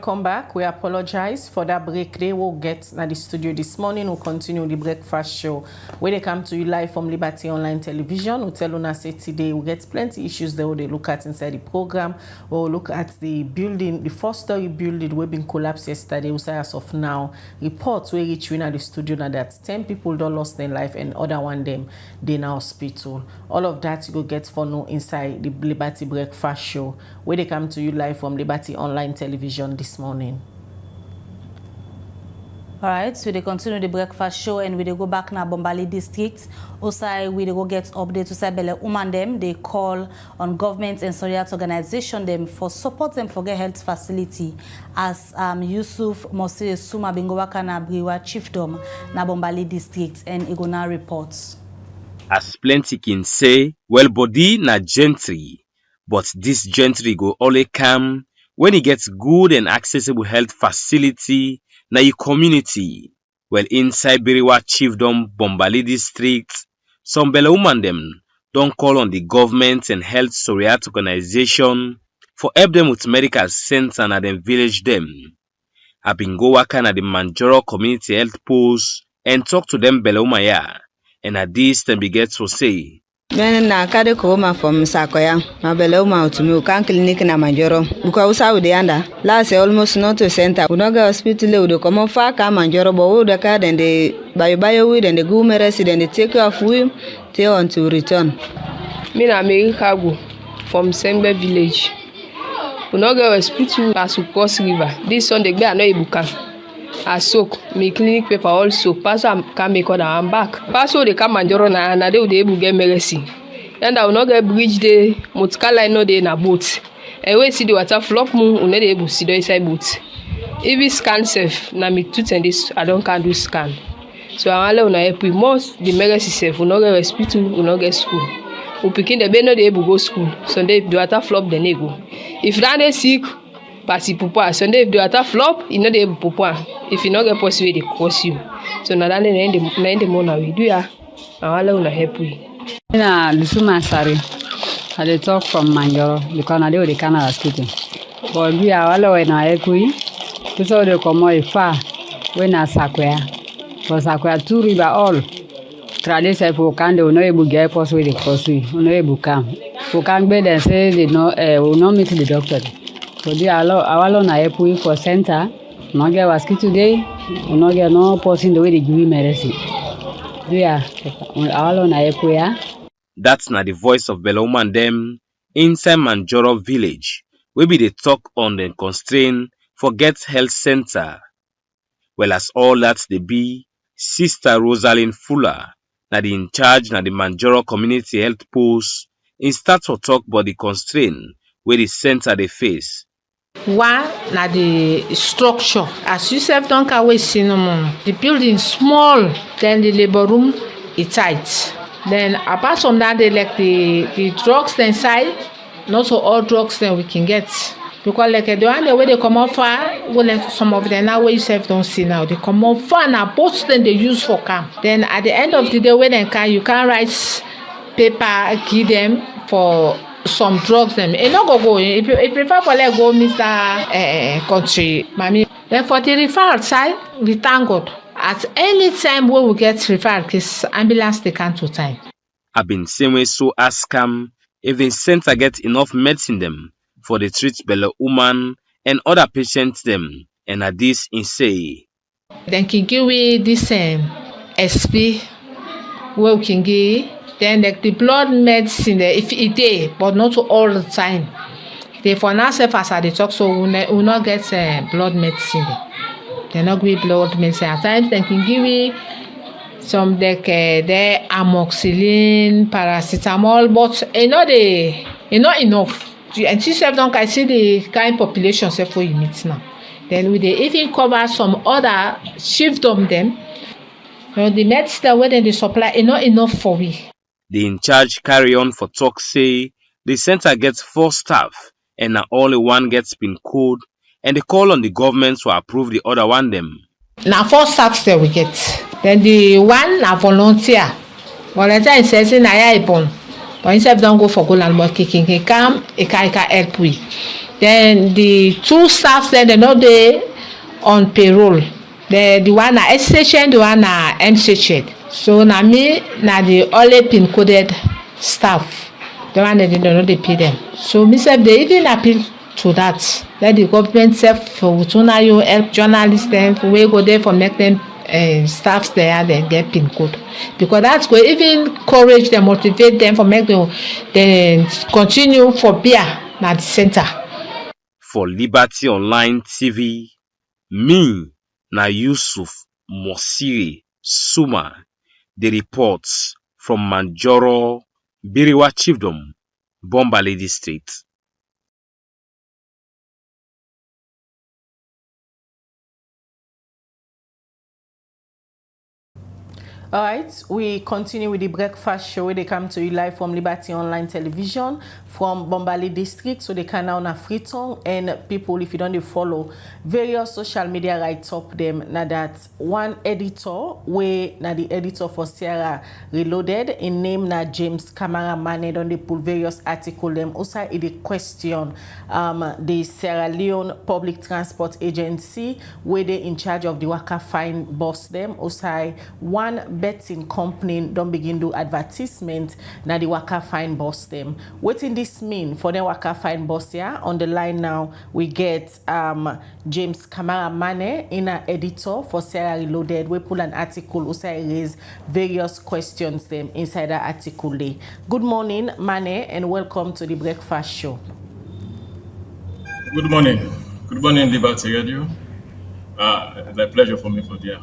welcome back. We apologize for that break day we'll get at the studio this morning. We'll continue the breakfast show where they come to you live from Liberty Online Television. We'll tell you say today we'll get plenty issues that they look at inside the program. We'll look at the building, the 4-story building we've been collapsed yesterday. We'll say as of now, reports we reach in at the studio now that 10 people don't lost their life and other one them they in hospital. All of that you go get for no inside the Liberty Breakfast Show where they come to you live from Liberty Online Television this morning. All right, so they continue the breakfast show and we they go back now Bombali District. Also, we they go get update to say Bele Woman them. They call on government and Soriat organization them for support them for get health facility as Yusuf Mose Suma bingo waka na Biriwa Chiefdom na Bombali District and Igona reports. As plenty can say, well body na gentry, but this gentry go only come when he gets good and accessible health facility na your community. Well, inside Biriwa Chiefdom Bombali District, some Bele woman them don't call on the government and health Soriat organization for help them with medical center and them village them. I been go waka na the Manjoro community health post and talk to them Bele woman ya, and at this them be get to say. Ben na kade koma from Sakoya, mabele uma utumi ukan clinic na Manjoro. Buka usa ude anda. Last almost not to center. Unoga hospital ude komo fa ka Manjoro bo ude ka then they bayo we then they go resident they take off we till on to return. Me na America go from Sembe village. Unoga hospital as cross river. This Sunday be no ibuka. I soak my clinic paper also. Pass can make order I'm back. Pass they come Manjoro na they able get medicine. And I will not get bridge day. Mutkala no dey na boat. And we see the water flop mu we not able see the inside boat. If we scan safe na me tooth and this I don't can do scan. So I allow na help we most the medicine safe we not get hospital we not get school. We picking the no dey able go school. Sunday the water flop then they go. If that is sick. Pasi pupa. Sunday if the water flop, you know they pupa. If you not get possible, they cost you. So now that the money we do ya, I will not help we. Na Lusuma Sari, I dey talk from Manjoro because I dey with the Canada hospital. But we are all when I help we, so they come more far when I Sakwaya. For Sakwaya 2 river all. Tradition for can they will not able get possible they cost we. We not able come. For can be then say they no will not meet the doctor. So they allow our na help we for center. No get wasky today. We no get no person the way they give me medicine. Do ya? Our na help we ya. That's not the voice of Bele woman them inside Manjoro village. We be the talk on the constraint for get health center. Well as all that they be, Sister Rosalind Fuller, na the in charge na the Manjoro community health post, in start to talk about the constraint where the center they face. One, na the structure. As you said, don't always see no more. The building small, then the labor room is tight. Then apart from that, they like the drugs inside. Not so all drugs then we can get. Because like the one the way they come out far, well, like some of them now where you self don't see now. They come out far now, both then they use for camp. Then at the end of the day, when they can, you can write paper, give them for some drugs them. It not go. If you prefer for let go, Mr. Country, mommy. Then for the referral side, we thank God. At any time when we get referral, case ambulance they come to time. I've been same way so ask if the center get enough medicine them for the treat Bele woman and other patients them, and at this in say. Then can give we this SP where we can give. Then like the blood medicine, if it dey, but not all the time. They for now self as I dey talk, so we not get blood medicine. They not give blood medicine. At times they can give me some like the amoxicillin, paracetamol, but not enough. And see self don't I see the kind population self we meet now. Then we dey even cover some other chiefdom them. The medicine where they supply is not enough for we. The in charge carry on for talk say the center gets 4 staff and now only one gets pin code and they call on the government to approve the other one them. Now 4 staffs that we get. Then the one na volunteer. Volunteer is saying I born. But instead don't go for goal and work kicking he come he can help we. Then the 2 staffs then they no dey on payroll. The one na SHN, the one na NCHN. So na me na the only pin coded staff. The one that they no dey pay them. So me sef dey even appeal to that. Let the government sef for una you help journalists dem wey go there for make them staffs there then get pin code, because that's go even encourage them, motivate them for make them continue for beer na the center. For Liberty Online TV, me na Yusuf Mosiri Suma, the reports from Manjoro, Biriwa Chiefdom Bombali District. All right, we continue with the breakfast show where they come to you live from Liberty Online Television from Bombali District. So they can now na Freetown, and people, if you don't follow various social media right up them, now that one editor where now the editor for Sierra Reloaded in name na James Camara Mane don't they pull various article them also in the question the Sierra Leone Public Transport Agency where they in charge of the Waka Fine boss them also one betting company don't begin do advertisement na the Waka Fine boss them. What in this mean for the Waka Fine boss here? On the line now we get James Camara Mane, in an editor for Sierra Reloaded. We pull an article also raise various questions them inside the article day. Good morning, Mane, and welcome to the breakfast show. Good morning. Good morning, Liberty Radio. It's a pleasure for me for there.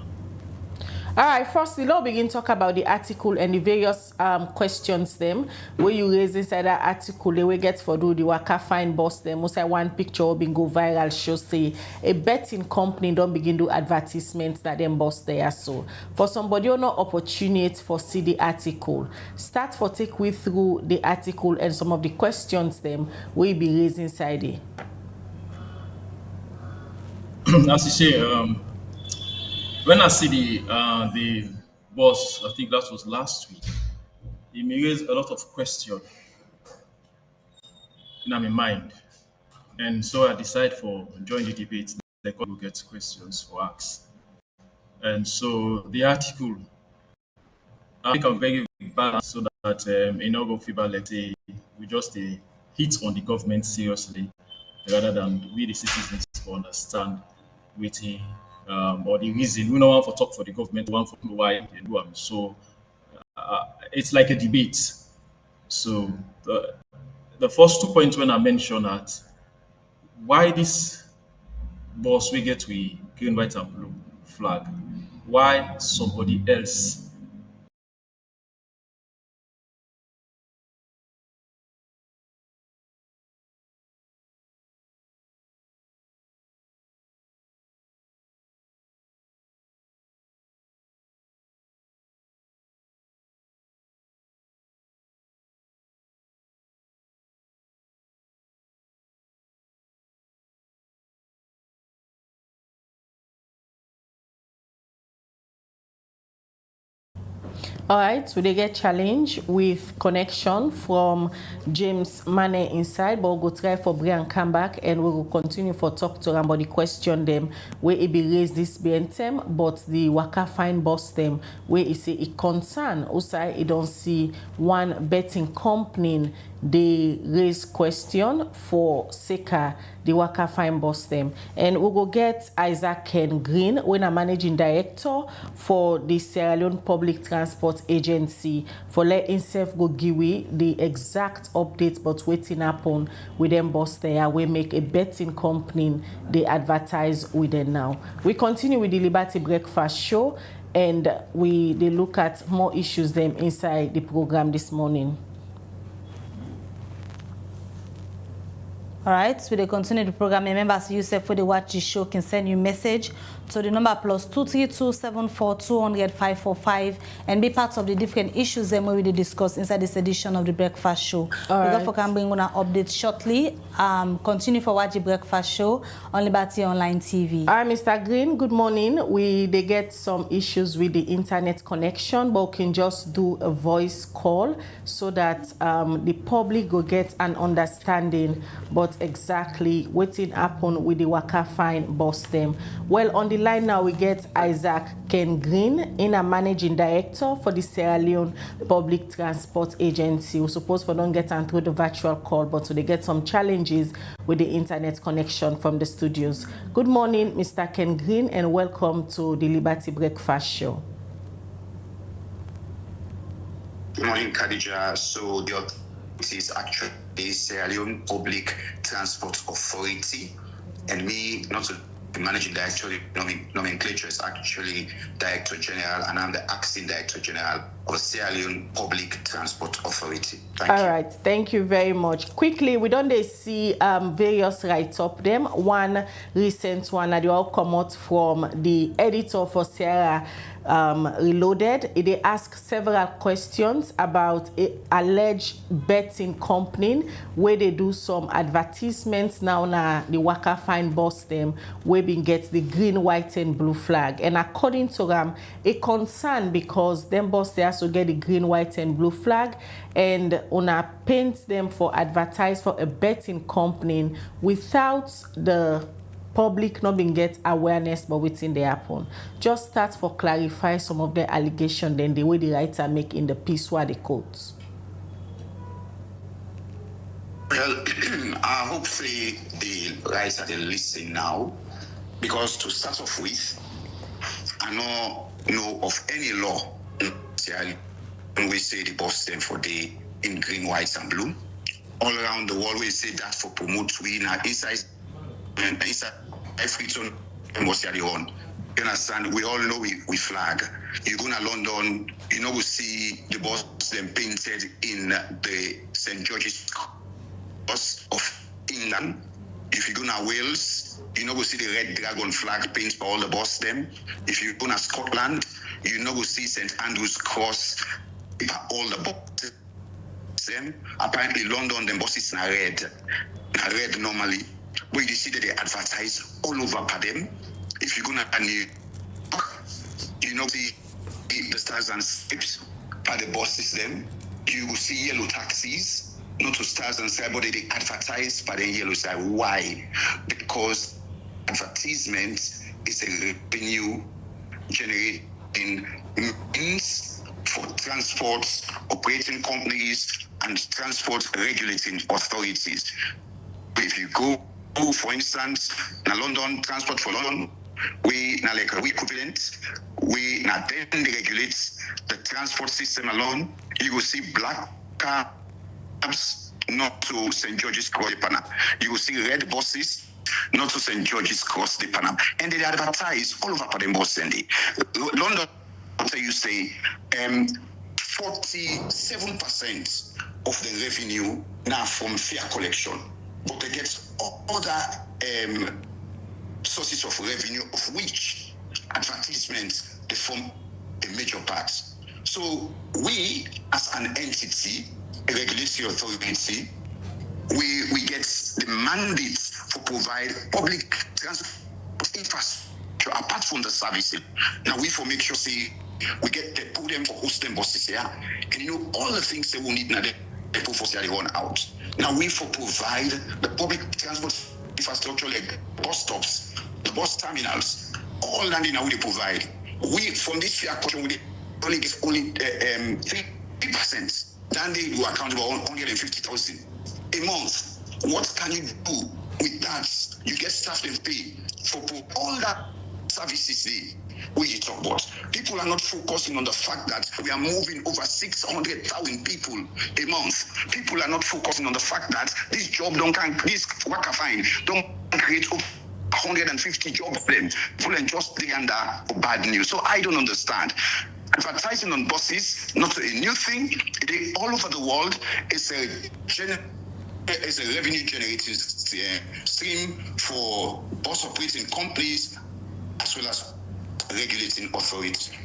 All right, firstly, let's begin talk about the article and the various questions them where you raise inside that article. They will get for do the Waka Fine boss them. Most one picture will be go viral. Show say a betting company don't begin do advertisements that them boss there. So for somebody who no opportunity for see the article, start for take we through the article and some of the questions them will be raised inside it. As you say, when I see the boss, I think that was last week, he may raise a lot of questions in my mind. And so I decide for join the debate, like we'll get questions for ask. And so the article, I think I'm very balanced so that in no fever, let's say, we just hit on the government seriously rather than we the citizens to understand waiting or the reason. We don't want to talk for the government, we want to know why they do them. So it's like a debate. So the first 2 points when I mentioned that why this boss we get we green, white, and blue flag, why somebody else All right, so they get challenged with connection from James Mane inside, but we'll go try for Brian come back and we will continue for talk to them about the question them where it be raised this BNTM, but the Waka Fine boss them where it say it concern also it don't see one betting company they raise question for Seka, the Waka Fine boss them. And we go get Isaac Ken Green, when a managing director for the Sierra Leone Public Transport Agency, for let himself go give the exact updates but waiting happen with them boss there. We make a betting company they advertise with them now. We continue with the Liberty Breakfast Show and they look at more issues them inside the program this morning. All right, so they continue the program. Remember, so you said for the watch the show can send you message to the number +23274200545 and be part of the different issues that we will discuss inside this edition of the Breakfast Show. We therefore can bring on an update shortly. Continue for watch the Breakfast Show on Liberty Online TV. All right, Mr. Green, good morning. They get some issues with the internet connection, but we can just do a voice call so that the public will get an understanding but exactly what happened with the Waka Fine bus them. Well, on the line now we get Isaac Ken Green, in a managing director for the Sierra Leone Public Transport Agency. We're supposed to don't get through the virtual call, but they get some challenges with the internet connection from the studios. Good morning, Mr. Ken Green, and welcome to the Liberty Breakfast Show. Good morning, Khadija. So the authority is actually the Sierra Leone Public Transport Authority, and me, not the managing director, the nomenclature is actually Director General, and I'm the acting Director General of Sierra Leone Public Transport Authority. Thank you. All right, thank you very much. Quickly, we don't see various write-up them. One recent one that you all come out from the editor for Sierra Reloaded. They ask several questions about alleged betting company where they do some advertisements now the Waka Fine bus them where we get the green, white and blue flag. And according to them, a concern because them bus they also get the green, white and blue flag, and una paint them for advertise for a betting company without the public not being get awareness but within the happen. Just start for clarify some of the allegations, then the way the writer make in the piece where the quotes. Well, hopefully the writer they listen now, because to start off with, I know of any law when we say the bus them for the in green, white and blue. All around the world we say that for promote we in inside African and what's the other one. You understand? We all know we flag. You go to London, you know, we see the bus them painted in the St. George's Cross of England. If you go to Wales, you know, we see the red dragon flag painted by all the bus them. If you go to Scotland, you know, we see St. Andrew's Cross by all the buses them. Apparently London, the buses are red. Red normally. But you see that they advertise all over for them. If you go to New York, you know, the stars and stripes for the buses them. You will see yellow taxis, not to stars and stripes, but they advertise for the yellow side. Why? Because advertisement is a revenue generating means for transport operating companies and transport regulating authorities. If you go, for instance, in London, Transport for London, we equivalent, we then regulate the transport system alone. You will see black cabs, not to St. George's Cross, you will see red buses, not to St. George's Cross, and they advertise all over the bus. London, you say, 47% of the revenue now from fare collection, but they get other sources of revenue, of which advertisements they form a major part. So we, as an entity, a regulatory authority, we get the mandate to provide public transport infrastructure apart from the services. Now we for make sure we get the podium for hosting buses here, and you know all the things they will need now. They put for the one out. Now we for provide the public transport infrastructure like bus stops, the bus terminals, all that now we provide. We from this fare collection we only get only 3%. Then they will account about 150,000 a month. What can you do with that? You get staff and pay for all that services we talk about. People are not focusing on the fact that we are moving over 600,000 people a month. People are not focusing on the fact that this Waka Fine don't create over 150 jobs for them. People are just there under bad news. So I don't understand. Advertising on buses, not a new thing. All over the world, it's a revenue generating stream for bus operating companies as as well as regulating authority.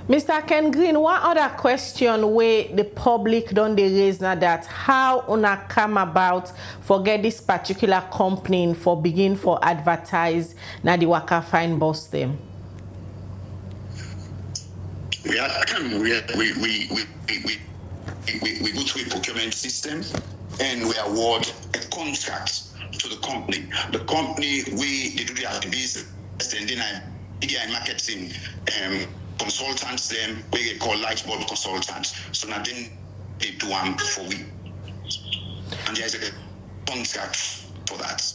Mr. Ken Green, one other question where the public don't they raise now that how una come about for get this particular company for begin for advertise now the Waka Fine boss them? We go through a procurement system and we award a contract to the company. The company, they do their business and then media and marketing consultants, them we call light bulb consultants. So now then they do one for we. And there's a contract for that.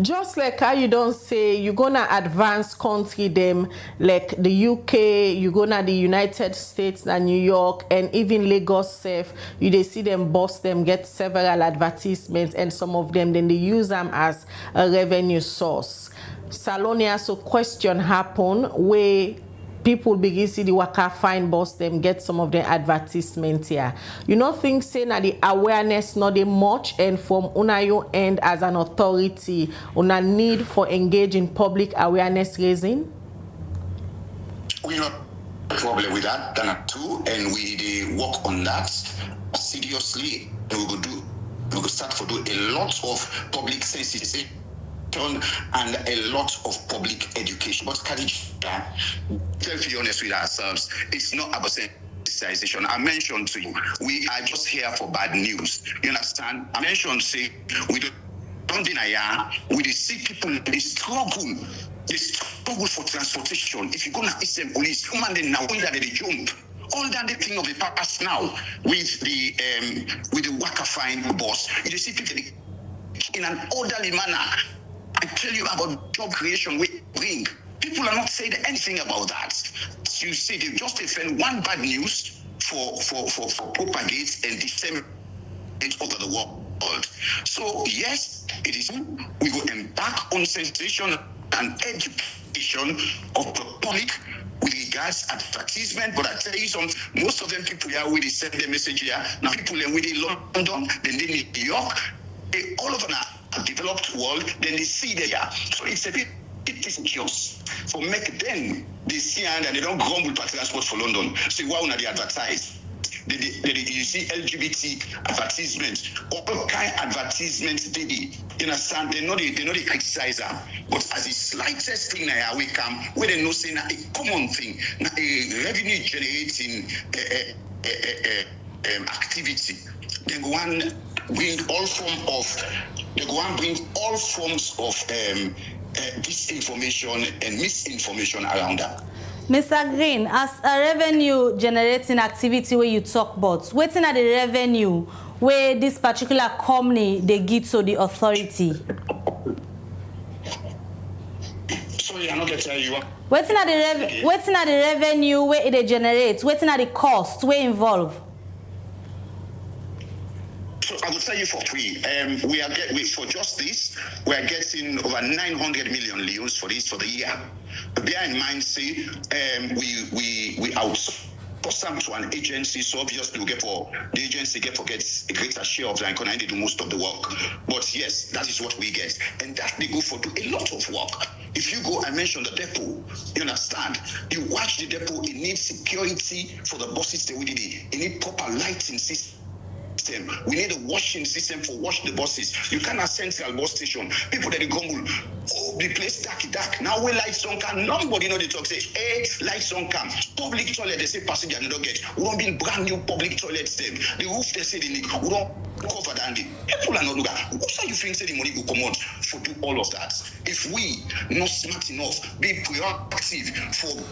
Just like how you don't say you're gonna advance country them like the UK, you gonna the United States and New York and even Lagos self, you they see them boss them get several advertisements and some of them then they use them as a revenue source. Salonia, so question happen where people begin see the Waka Fine boss them get some of the advertisement here. You not think saying that the awareness not that much and from your end as an authority una need for engaging public awareness raising? We not a problem with that too, and we work on that seriously. We will start to do a lot of public sensitization and a lot of public education. But Khadija, to be honest with ourselves, it's not about sensitization. I mentioned to you, we are just here for bad news. You understand? I mentioned, say, we don't deny, we see people, they struggle for transportation. If you go to Eastern Police, come and then now that they jump. All that the thing of the past now with the Waka Fine boss. You see people in an orderly manner. I tell you about job creation we bring. People are not saying anything about that. You see, they just defend one bad news for propagate and disseminate over the world. So yes, it is. We will embark on sensation and education of the public with regards advertisement. But I tell you something, most of them people here will send the message here. Now people in London, then they need New York, all over now. Developed world, then they see there. So it's a bit disingenuous for make them they see and they don't grumble for transport for London. So why would they advertise? You see LGBT advertisements, all kind of advertisements. You understand? They know they criticize them, but as the slightest thing now we come, where they know saying a common thing, a revenue generating activity. They go on bring all forms of disinformation and misinformation around that. Mr. Green, as a revenue generating activity where you talk about, waiting at the revenue where this particular company they give to the authority. Sorry, I'm not gonna tell you. Waiting at the revenue where it generates, waiting at the cost where involved. So I will tell you for free. For just this, we are getting over 900 million leons for this for the year. But bear in mind, say we outsource them to an agency, so obviously the agency gets a greater share of the economy and they do most of the work. But yes, that is what we get, and that they go for do a lot of work. If you go, I mentioned the depot. You understand? You watch the depot. It needs security for the buses. It need proper lighting system. We need a washing system for wash the buses. You can't have central bus station. People that they grumble, the place dark. Now we lights don't come. Nobody know the talk say, hey, lights don't come. Public toilet, they say passenger they don't get. We don't build brand new public toilets them. The roof they say they leak. We don't cover that. People are not doing that. What's how you think say the money will come out for do all of that? If we not smart enough, be proactive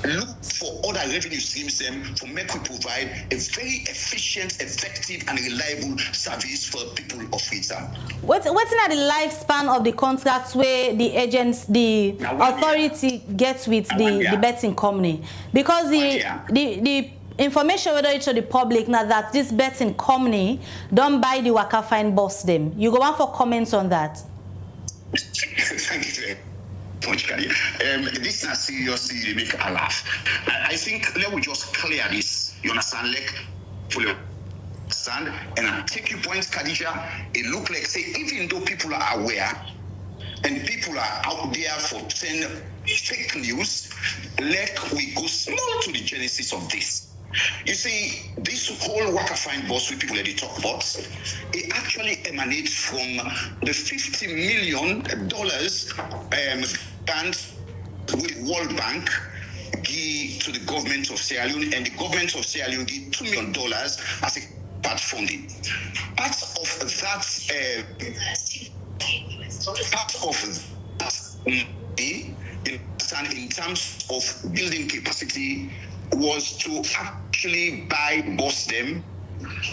look for other revenue streams them for make we provide a very efficient, effective and reliable service for people of freedom. What's in the lifespan of the contracts where the agents, the authority gets with the betting company? Because the information whether it's to the public now that this betting company don't buy the Waka Fine boss them. You go on for comments on that. Thank you very much, Kari. This is seriously they make a laugh. I think let me just clear this. You understand? Like fully understand. And I take your point, Khadija. It look like say even though people are aware, and people are out there for 10 fake news, let we go small to the genesis of this. You see, this whole Waka Fine boss we people already talk about, it actually emanates from the $50 million grant with World Bank give to the government of Sierra Leone, and the government of Sierra Leone give $2 million as a part funding. Part of that in terms of building capacity was to actually buy boss them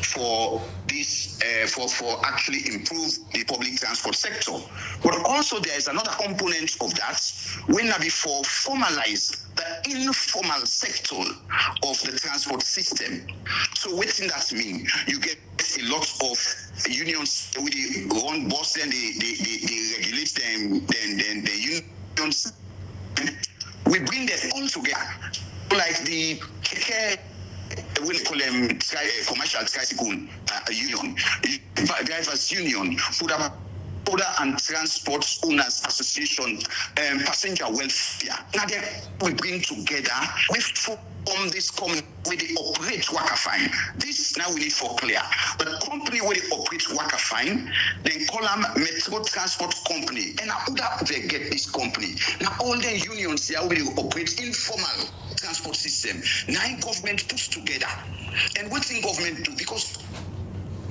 for this for actually improve the public transport sector. But also there is another component of that when before formalize the informal sector of the transport system. So what does that mean? You get a lot of unions with the run boss, then they regulate them, then the unions, we bring them all together. Like the we call them commercial tricycle union, drivers union, Border and Transport Owners Association, passenger welfare. Now then we bring together, we form this company where they operate Waka Fine. This now we need for clear. But the company where they operate Waka Fine, they call them Metro Transport Company. And how that they get this company? Now all the unions here will operate informal transport system. Now government puts together. And what thing government do? Because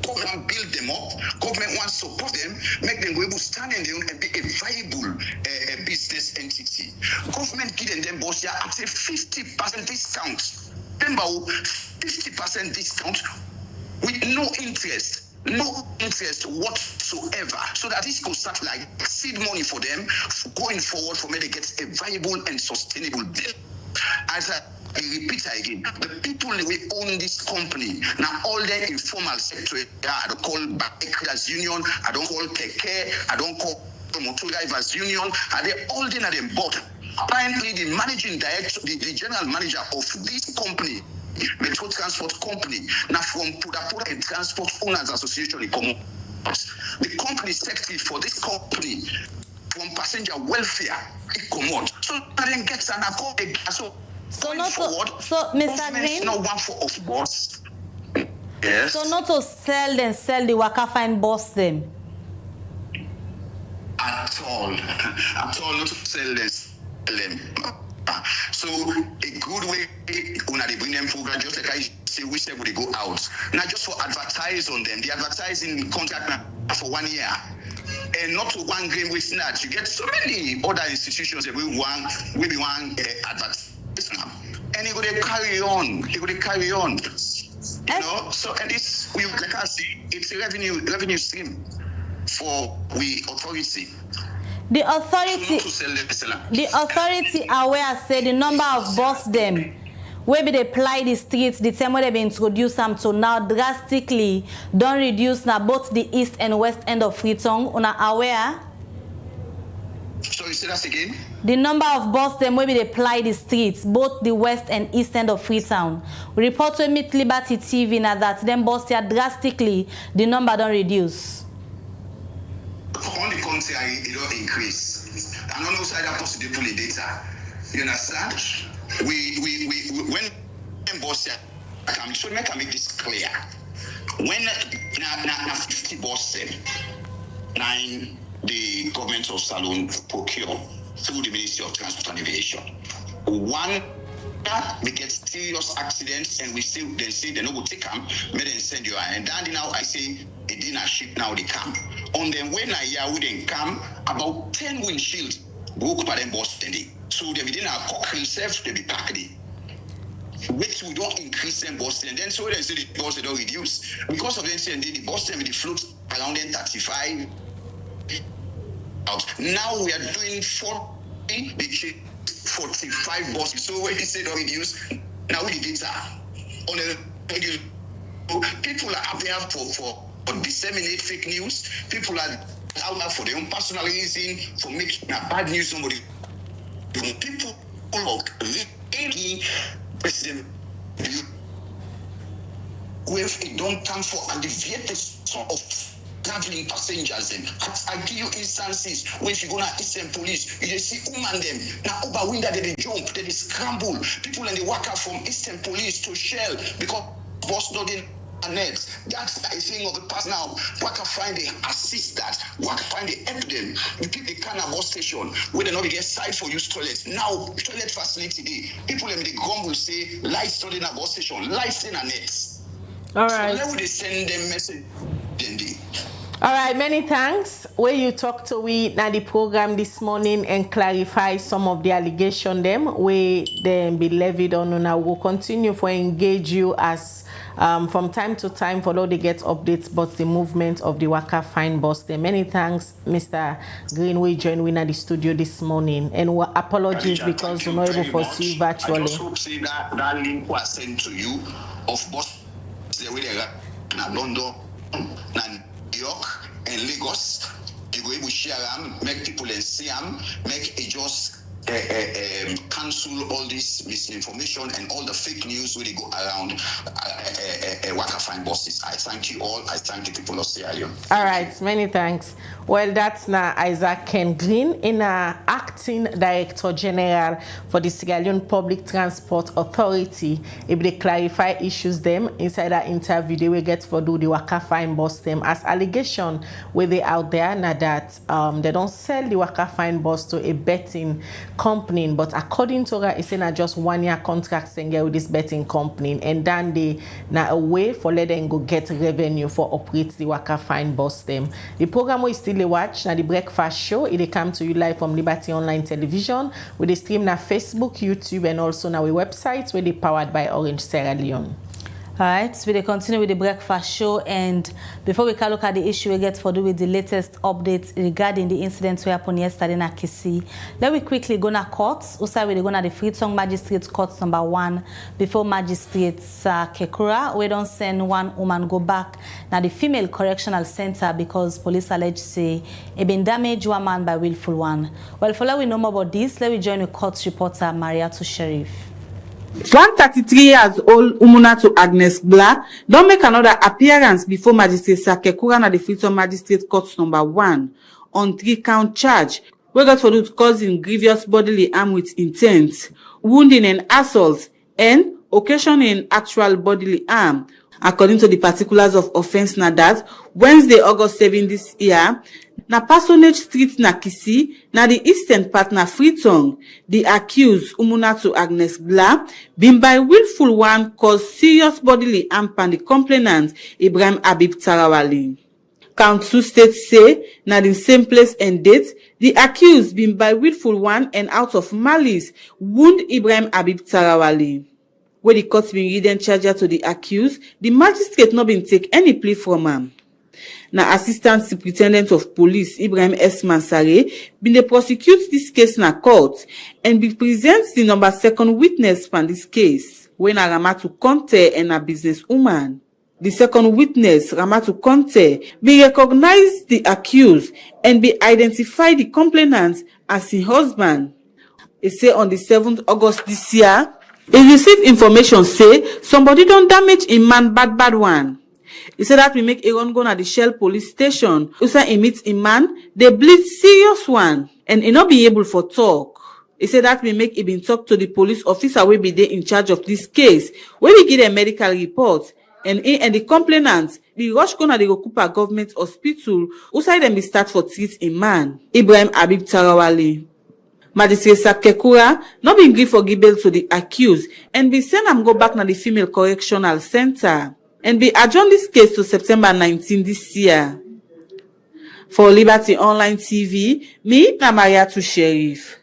government build them up, government wants to support them, make them go able to stand in their own and be a viable business entity. Government give them boss here at a 50% discount. Remember, 50% discount with no interest whatsoever, so that this could start like seed money for them going forward for me to get a viable and sustainable business. As I repeat again, the people who own this company, now all the informal sector, I don't call Bakers Union, I don't call Keke, I don't call Motor Drivers Union, are they all in at them board? Apparently the managing director, the general manager of this company, Metro Transport Company, now from Puda and Transport Owners Association, the company secretary for this company from passenger welfare, it come out. So I then get an accord. So not forward, so Mr. Green, not one for of boss. Yes. So not to sell the Waka Fine boss them. At all not to sell them. So a good way when they bring them program, just like I say, we say they go out. Now just for advertise on them, the advertising contract for 1 year. And not to one game with snatch. You get so many other institutions that we want advertisement. And it would carry on. You know, so and this we like I say, it's a revenue stream for we authority. The authority aware say the number of boss them where they apply the streets, the time where they be introduced them to now drastically don't reduce now both the east and west end of Freetown. Una aware? Sorry, say that again. The number of boss them where they apply the streets, both the west and east end of Freetown. We report to Meet Liberty TV now that them boss here drastically, the number don't reduce. On the contrary, it don't increase. And on the side that possibly pull the data. You understand? We when boss here, so make this clear. When na 50 boss them, 9 the government of Salone procure through the Ministry of Transport and Aviation. 1 we get serious accidents and we still they say they no go take them, may they send you and then now I say a dinner ship now they come. On them when I hear we then come about 10 windshields broke by them boss standing. So they within our cock himself they be packed in. Which we don't increase them Boston. Then so they say the Boston don't reduce. Because of them saying the Boston with the float around 35 out. Now we are doing 40, 45 buses. So when they say don't reduce, now we did that. On a people are out there for disseminate fake news. People are out there for their own personal reason, for making bad news somebody. People are really President, if it don't come for alleviate the sort of traveling passengers them. I give you instances when you go to Eastern Police, you see woman them. Now over window they jump, they scramble. People in the Waka from Eastern Police to Shell because boss not in next. That's a thing of the past now. Waka Fine they assist that. Waka Fine they help them. You pick the kind of bus station where they not get side for use toilet. Now toilet facility day. People in the grumble say lights not in a bus station, lights in a next. All right. So now they send them message. All right, many thanks. Where you talk to we na the program this morning and clarify some of the allegation them where them be levied on. Now we'll continue for engage you as from time to time for all they get updates about the movement of the Waka Fine bus. There. Many thanks, Mr. Greenway joined we at the studio this morning, and apologies because we're not able to see you virtually. I just hope say that link was sent to you of bus the way they got in London and New York and Lagos. You go able to share them, make people see them, make it just cancel all this misinformation and all the fake news where they go around Waka Fine buses. I thank you all. I thank the people of Sierra Leone. All right, many thanks. Well, that's now Isaac Ken Green, in acting Director General for the Sierra Leone Public Transport Authority. If they clarify issues them inside that interview, they will get for do the Waka Fine bus them as allegation where they out there now that they don't sell the Waka Fine bus to a betting company, but according to her, it's not just 1 year contract with this betting company, and then they now a way for let them go get revenue for operate the Waka Fine bus them. The program we still watch now the breakfast show. It come to you live from Liberty Online Television with the stream na Facebook, YouTube, and also now we websites where they powered by Orange Sierra Leone. All right, we continue with the breakfast show, and before we can look at the issue we get for do with the latest updates regarding the incident we happened yesterday in Akisi, let me quickly go to courts. Also, we go to the Freetown Magistrate Court number 1 before Magistrate Kekura. We don't send one woman go back now the female correctional center because police allege say it been damaged one man by willful one. Well, for let we know more about this, let me join the court reporter Maria to Sheriff. 133 years old Umunatu Agnes Blah don't make another appearance before Magistrate Sakekura na the Freetown Magistrate Court number 1 on 3-count charge we got for causing grievous bodily harm with intent, wounding and assault, and occasioning actual bodily harm. According to the particulars of offense na that Wednesday, August 7 this year, na Personage Street na Kisi, na the eastern part na Freetown, the accused Umunatu Agnes Blah been by willful one caused serious bodily harm upon the complainant Ibrahim Habib Tarawali. Count 2 states say na the same place and date the accused been by willful one and out of malice wound Ibrahim Habib Tarawali. Where the court been reading charger to the accused, the magistrate not been take any plea from him. Now, Assistant Superintendent of Police Ibrahim S. Mansare been they prosecute this case na court and be presents the number 2nd witness from this case when Ramatu Conte and a businesswoman. The 2nd witness, Ramatu Conte, be recognize the accused and be identify the complainant as his husband. He say on the 7th August this year, he received information say somebody don't damage a man bad one. He said that we make Aaron go to the Shell police station. Usa he meets a man, they bleed serious one, and he not be able for talk. He said that we make him talk to the police officer will be there in charge of this case. When we get a medical report, and he and the complainant be rush go to the Rokupa government hospital. Usa them be start for treat a man, Ibrahim Habib Tarawali. Magistrate Sakekura not been give for gibel to the accused and be send him go back to the female correctional center and be adjourn this case to September 19 this year. For Liberty Online TV, me na Maria to Sheriff.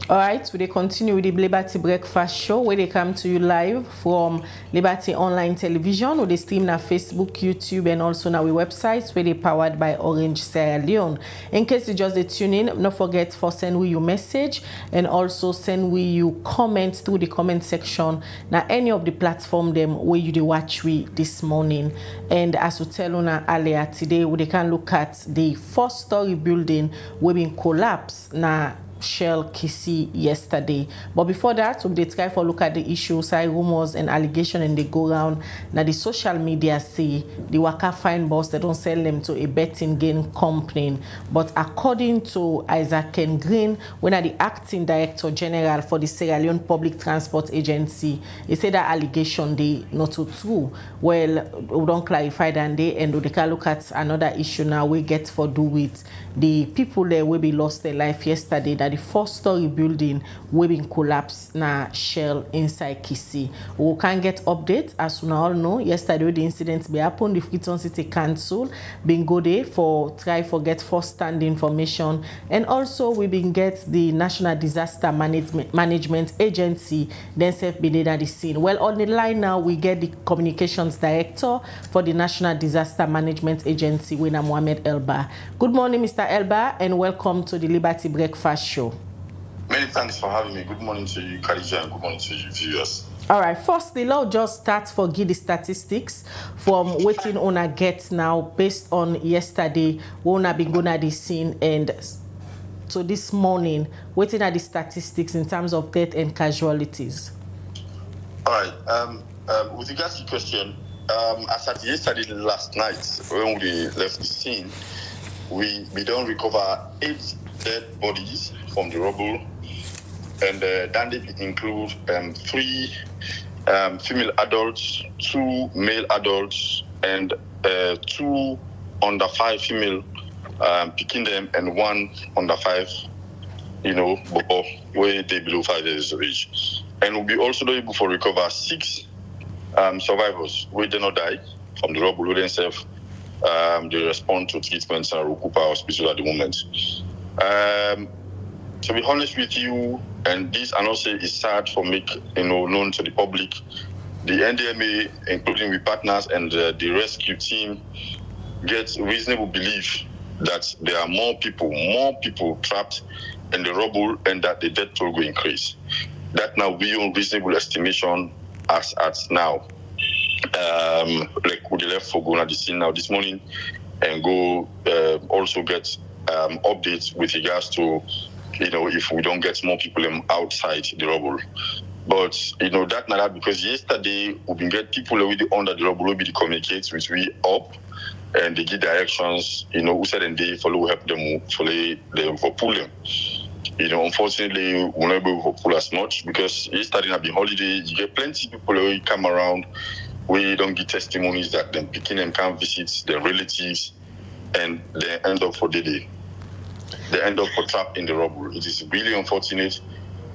All right, we continue with the Liberty Breakfast Show where they come to you live from Liberty Online Television with the stream na Facebook, YouTube, and also now we websites where they powered by Orange Sierra Leone. In case you just tune in, don't forget for send we your message and also send we you comments through the comment section na any of the platform them where you watch we this morning. And as we tell you earlier today, we can look at the 4-story building we been collapsed na Shell Kisi yesterday. But before that, we did try for look at the issues, rumors and allegations, and they go around. Now the social media say the Waka Fine boss, they don't sell them to a betting game company. But according to Isaac Ken Green, when the acting director general for the Sierra Leone Public Transport Agency, he said that allegation they not so true. Well, we don't clarify that day, and we can look at another issue now we get for do with the people there will be lost their life yesterday. That the 4-story building will be collapsed na Shell inside Kisi. We can get updates as we all know. Yesterday the incident be happened. The Freetown City Council been go there for try for get first-hand information, and also we been get the National Disaster Management Agency themselves be there at the scene. Well, on the line now we get the communications director for the National Disaster Management Agency, Wina Mohamed Elba. Good morning, Mr. Elba, and welcome to the Liberty Breakfast Show. Many thanks for having me. Good morning to you, Khadija, and good morning to you, viewers. All right, first, the law just starts for give the statistics from waiting on a get now based on yesterday, when I been going at the scene, and so this morning, waiting at the statistics in terms of death and casualties. All right, with regards to the question, as at yesterday last night, when we left the scene, we don't recover 8 dead bodies from the rubble, and that did include 3 female adults, 2 male adults, and 2 under 5 female, picking them, and 1 under 5, where they below 5 years of age. And we'll be also able to recover 6 survivors who did not die from the rubble, who themselves they respond to treatments at Rukupa Hospital at the moment. To be honest with you, and this I not say is sad for make known to the public, the NDMA, including with partners and the rescue team, gets reasonable belief that there are more people trapped in the rubble, and that the death toll will increase. That now beyond reasonable estimation as at now. Like we left for going at the scene now this morning, and go also get updates with regards to if we don't get more people outside the rubble. But that because yesterday we been get people already under the rubble, we communicate with we up, and they give directions, who said and they follow help them for pull them. Unfortunately, we're not able to pull as much because yesterday have been holiday. You get plenty of people who come around. We don't get testimonies that them picking them can visit their relatives, and they end up for the day. They end up for trapped in the rubble. It is really unfortunate.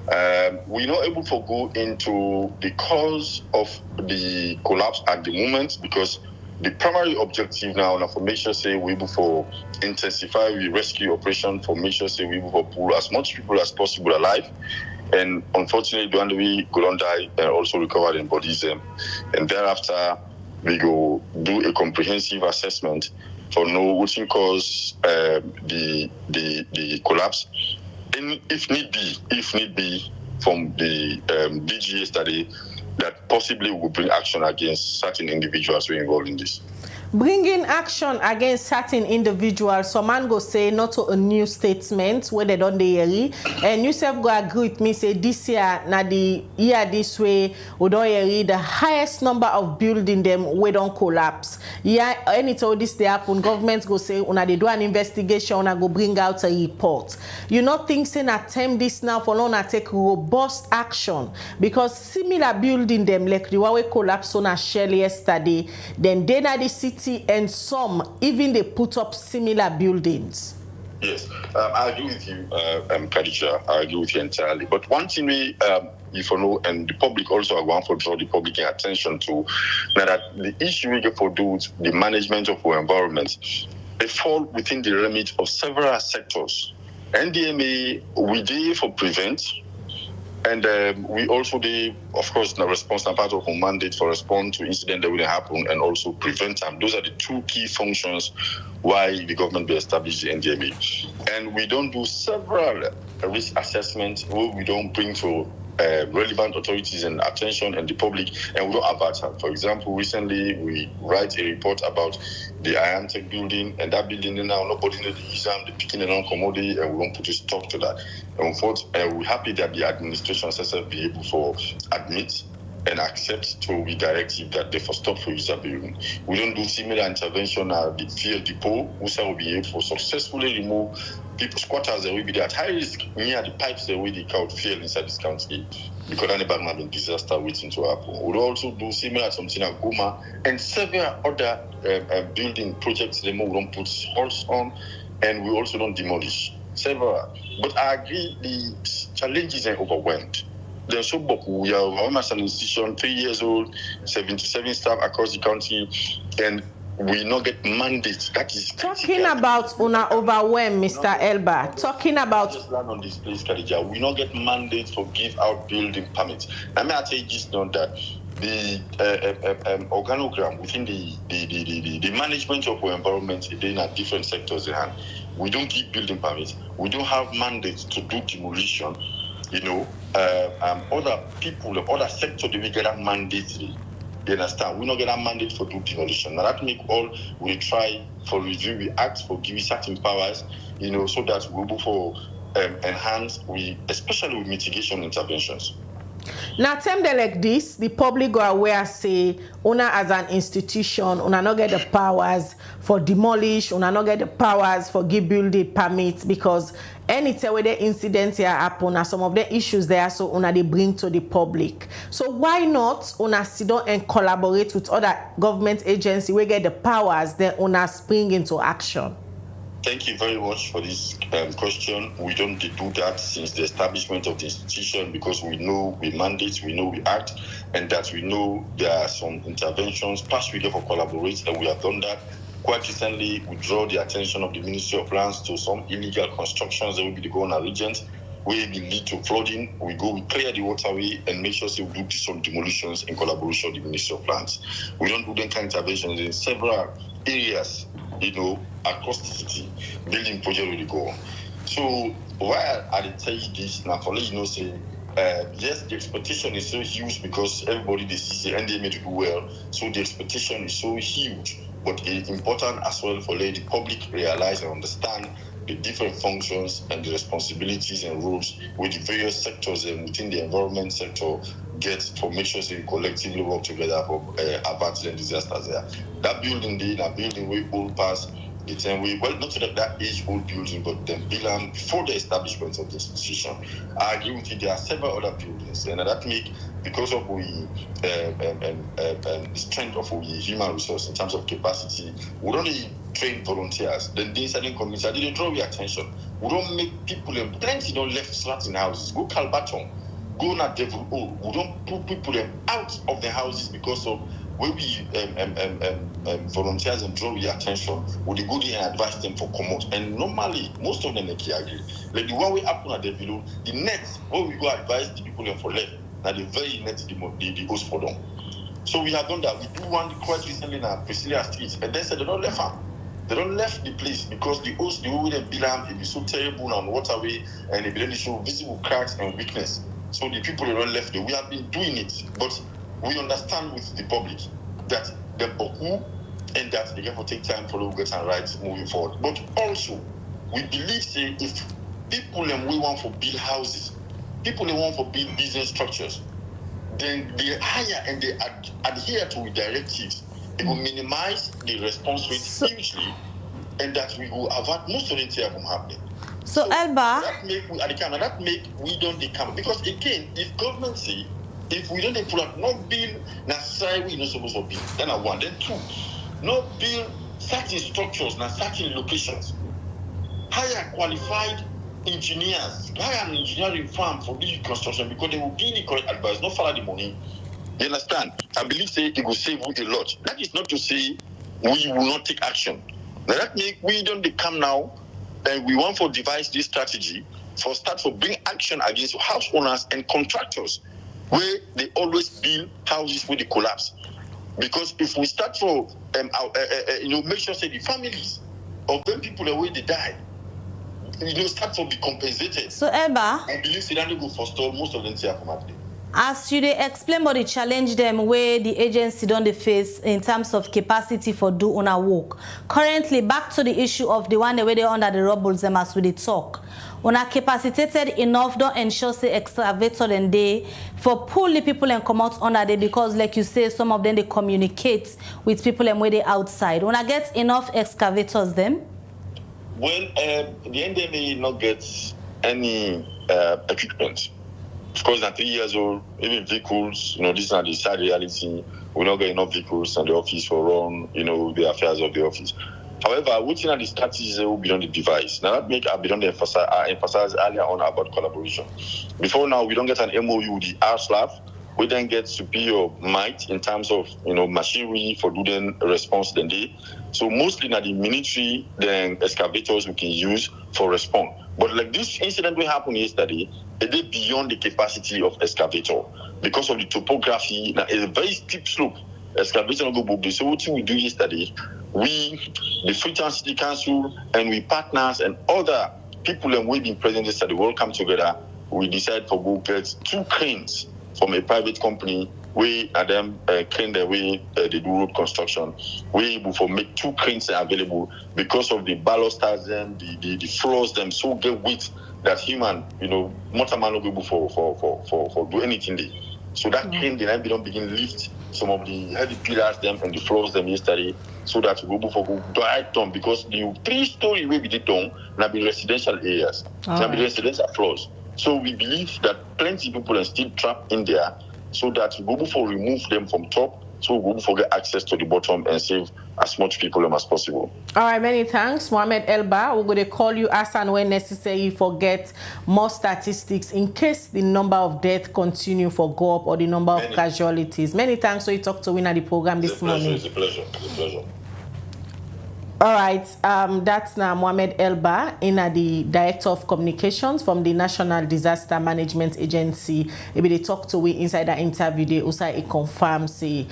We're not able to go into the cause of the collapse at the moment, because the primary objective now is for make sure say we're able to intensify the rescue operation, for make sure say we're able to pull as much people as possible alive. And unfortunately, the one we go on die and also recover their bodies. And thereafter, we go do a comprehensive assessment for know what can cause the collapse. And if need be, from the DG study, that possibly will bring action against certain individuals who are involved in this. Bringing action against certain individuals, some man go say not to a new statement where they don't hear, and you self go agree with me say this year na the year this way we don't hear the highest number of building them we don't collapse. Yeah, anytime this they happen, governments go say una they do an investigation, una go bring out a report. You not think say na time this now for now take robust action, because similar building them like the one we collapse on a Shell yesterday, then they na the city, and some even they put up similar buildings. Yes, I agree with you, Khadija. I agree with you entirely. But one thing we, if you know, and the public also are going to draw the public attention to, now that the issue we get for do with the management of our environment, they fall within the remit of several sectors. NDMA, we do for prevent. And we also do, of course, the response and part of our mandate for respond to incidents that will happen and also prevent them. Those are the 2 key functions why the government will establish the NDMA. And we don't do several risk assessments where we don't bring to relevant authorities and attention and the public, and we don't advertise. For example, recently we write a report about the Iantec building, and that building now nobody knows the exam, the picking and commodity, and we won't put a stop to that. And we're happy that the administration says be able to admit and accept to be directive that they for stop for user building. We don't do similar intervention at the field depot, which will be able to successfully remove people squatters that will be at high risk near the pipes that will count fuel inside this county because any bad disaster waiting to happen. We'll also do similar something at Goma and several other building projects that we don't put halts on, and we also don't demolish several. But I agree the challenges are overwhelmed. There's so we are almost an institution, 3 years old, 77 staff across the country, and we not get mandates. That is talking about una overwhelmed, Mr. Elba. Talking about just land on this place, Khadija. We not get mandates for give out building permits. I mean, I tell you just know that the organogram within the management of our environment in different sectors in hand. We don't give building permits. We don't have mandates to do demolition. Other people, other sectors, they will get a mandate. You understand? We not get a mandate for do demolition. Now that make all we try for review, we act for giving certain powers, so that we go for enhance, especially with mitigation interventions. Now, time they like this, the public go aware say, una as an institution, una not get the powers for demolish, una not get the powers for give building permits, because anytime where the incidents here happen, or some of the issues there, so una they bring to the public. So why not una sit down and collaborate with other government agencies we get the powers, then una spring into action? Thank you very much for this question. We don't do that since the establishment of the institution because we know we mandate, we know we act, and that we know there are some interventions past we get for collaborate, and we have done that. Quite recently, we draw the attention of the Ministry of Lands to some illegal constructions that will be going on regions where it will lead to flooding. We clear the waterway and make sure we do some demolitions in collaboration with the Ministry of Lands. We don't do that kind of interventions in several areas, across the city, building project will go on. So why I tell you this now for let you know say yes, the expectation is so huge because everybody they see and they made to do well. So the expectation is so huge, but it's important as well for let the public realize and understand the different functions and the responsibilities and roles with the various sectors and within the environment sector get for make sure they collectively work together for averting disasters there. That building we all pass the same way, well, not that age-old building, but then built before the establishment of the institution. I agree with you, there are several other buildings, and that make, because of the strength of our human resource in terms of capacity, we don't need train volunteers. Then the certain communities, I didn't draw your attention. We don't make people, plenty don't left flats in houses. Go Calbaton, go na Devil O. We don't put people out of the houses because of when we volunteers and draw your attention, we go there and advise them for commute. And normally, most of them are agree. Like the one we happen at the below, the next, when we go advise the people for left, now the very next the host for them. So we have done that. We do one quite recently in Priscilla Street, and they said they don't left them. They don't left the place because the host, the way they build it be so terrible and waterway, and they show visible cracks and weakness. So the people they don't left there. We have been doing it, but we understand with the public that the boku and that they have to take time for the get and rights moving forward. But also, we believe say if people we want for build houses, people they want for build business structures, then they hire and they adhere to the directives. It will minimize the response rate hugely, and that we will avert most of the things from happening. So Elba, that make we don't decamp because again, if government say if we don't pull out no bill necessarily we not supposed to build, then I one, then two, no build certain structures, na certain locations, hire qualified engineers, hire an engineering firm for this construction because they will give the correct advice, not follow the money. You understand? I believe say it will save you a lot. That is not to say we will not take action. Now that means we don't come now and we want to devise this strategy for bring action against house owners and contractors where they always build houses where they collapse. Because if we start for make sure say the families of them people the way they die, start to be compensated. So, Elba, I believe they don't go for store, most of them say automatically. as you dey explain about the challenge them where the agency don't face in terms of capacity for do una work. Currently, back to the issue of the one where they under the rubble them as we dey talk. Una capacitated enough don't ensure say excavator and they for pull the people and come out under there because like you say some of them they communicate with people and where they outside. Una get enough excavators them? Well, the NDMA not get any equipment. Of course, at 3 years old, even vehicles, this is not the sad reality. We not get enough vehicles in the office for run, the affairs of the office. However, what's in the strategies will be on the device. Now that make I don't emphasize earlier on about collaboration. Before now, we don't get an MOU with the RSLAF. We then get superior might in terms of machinery for doing response than they. So mostly now the military, then excavators we can use for response. But like this incident we happened yesterday, it is beyond the capacity of excavator because of the topography. Now it's a very steep slope. Excavator no go book this. So what we do yesterday, we, the Freetown City Council, and we partners and other people and we been present yesterday, we all come together. We decide for go get 2 cranes from a private company. We at them crane the way they do road construction. We able to make 2 cranes available because of the balusters and the floors them so get width that human motor man not able for do anything there. So that crane then don't begin lift some of the heavy pillars them and the floors them yesterday so that we able for go direct on because the 3-story way we did done now be residential areas, now be residential floors. So we believe that plenty of people are still trapped in there. So that we go for remove them from top, so we go for get access to the bottom and save as much people as possible. All right, many thanks, Mohammed Elba. We're going to call you as and when necessary for get more statistics in case the number of deaths continue for go up or the number of casualties. Many thanks. So you talked to win at the program this morning. It's a pleasure. It's a pleasure. All right, that's now Mohammed Elba, the Director of Communications from the National Disaster Management Agency. Maybe they talk to we inside that interview, they also confirm, say,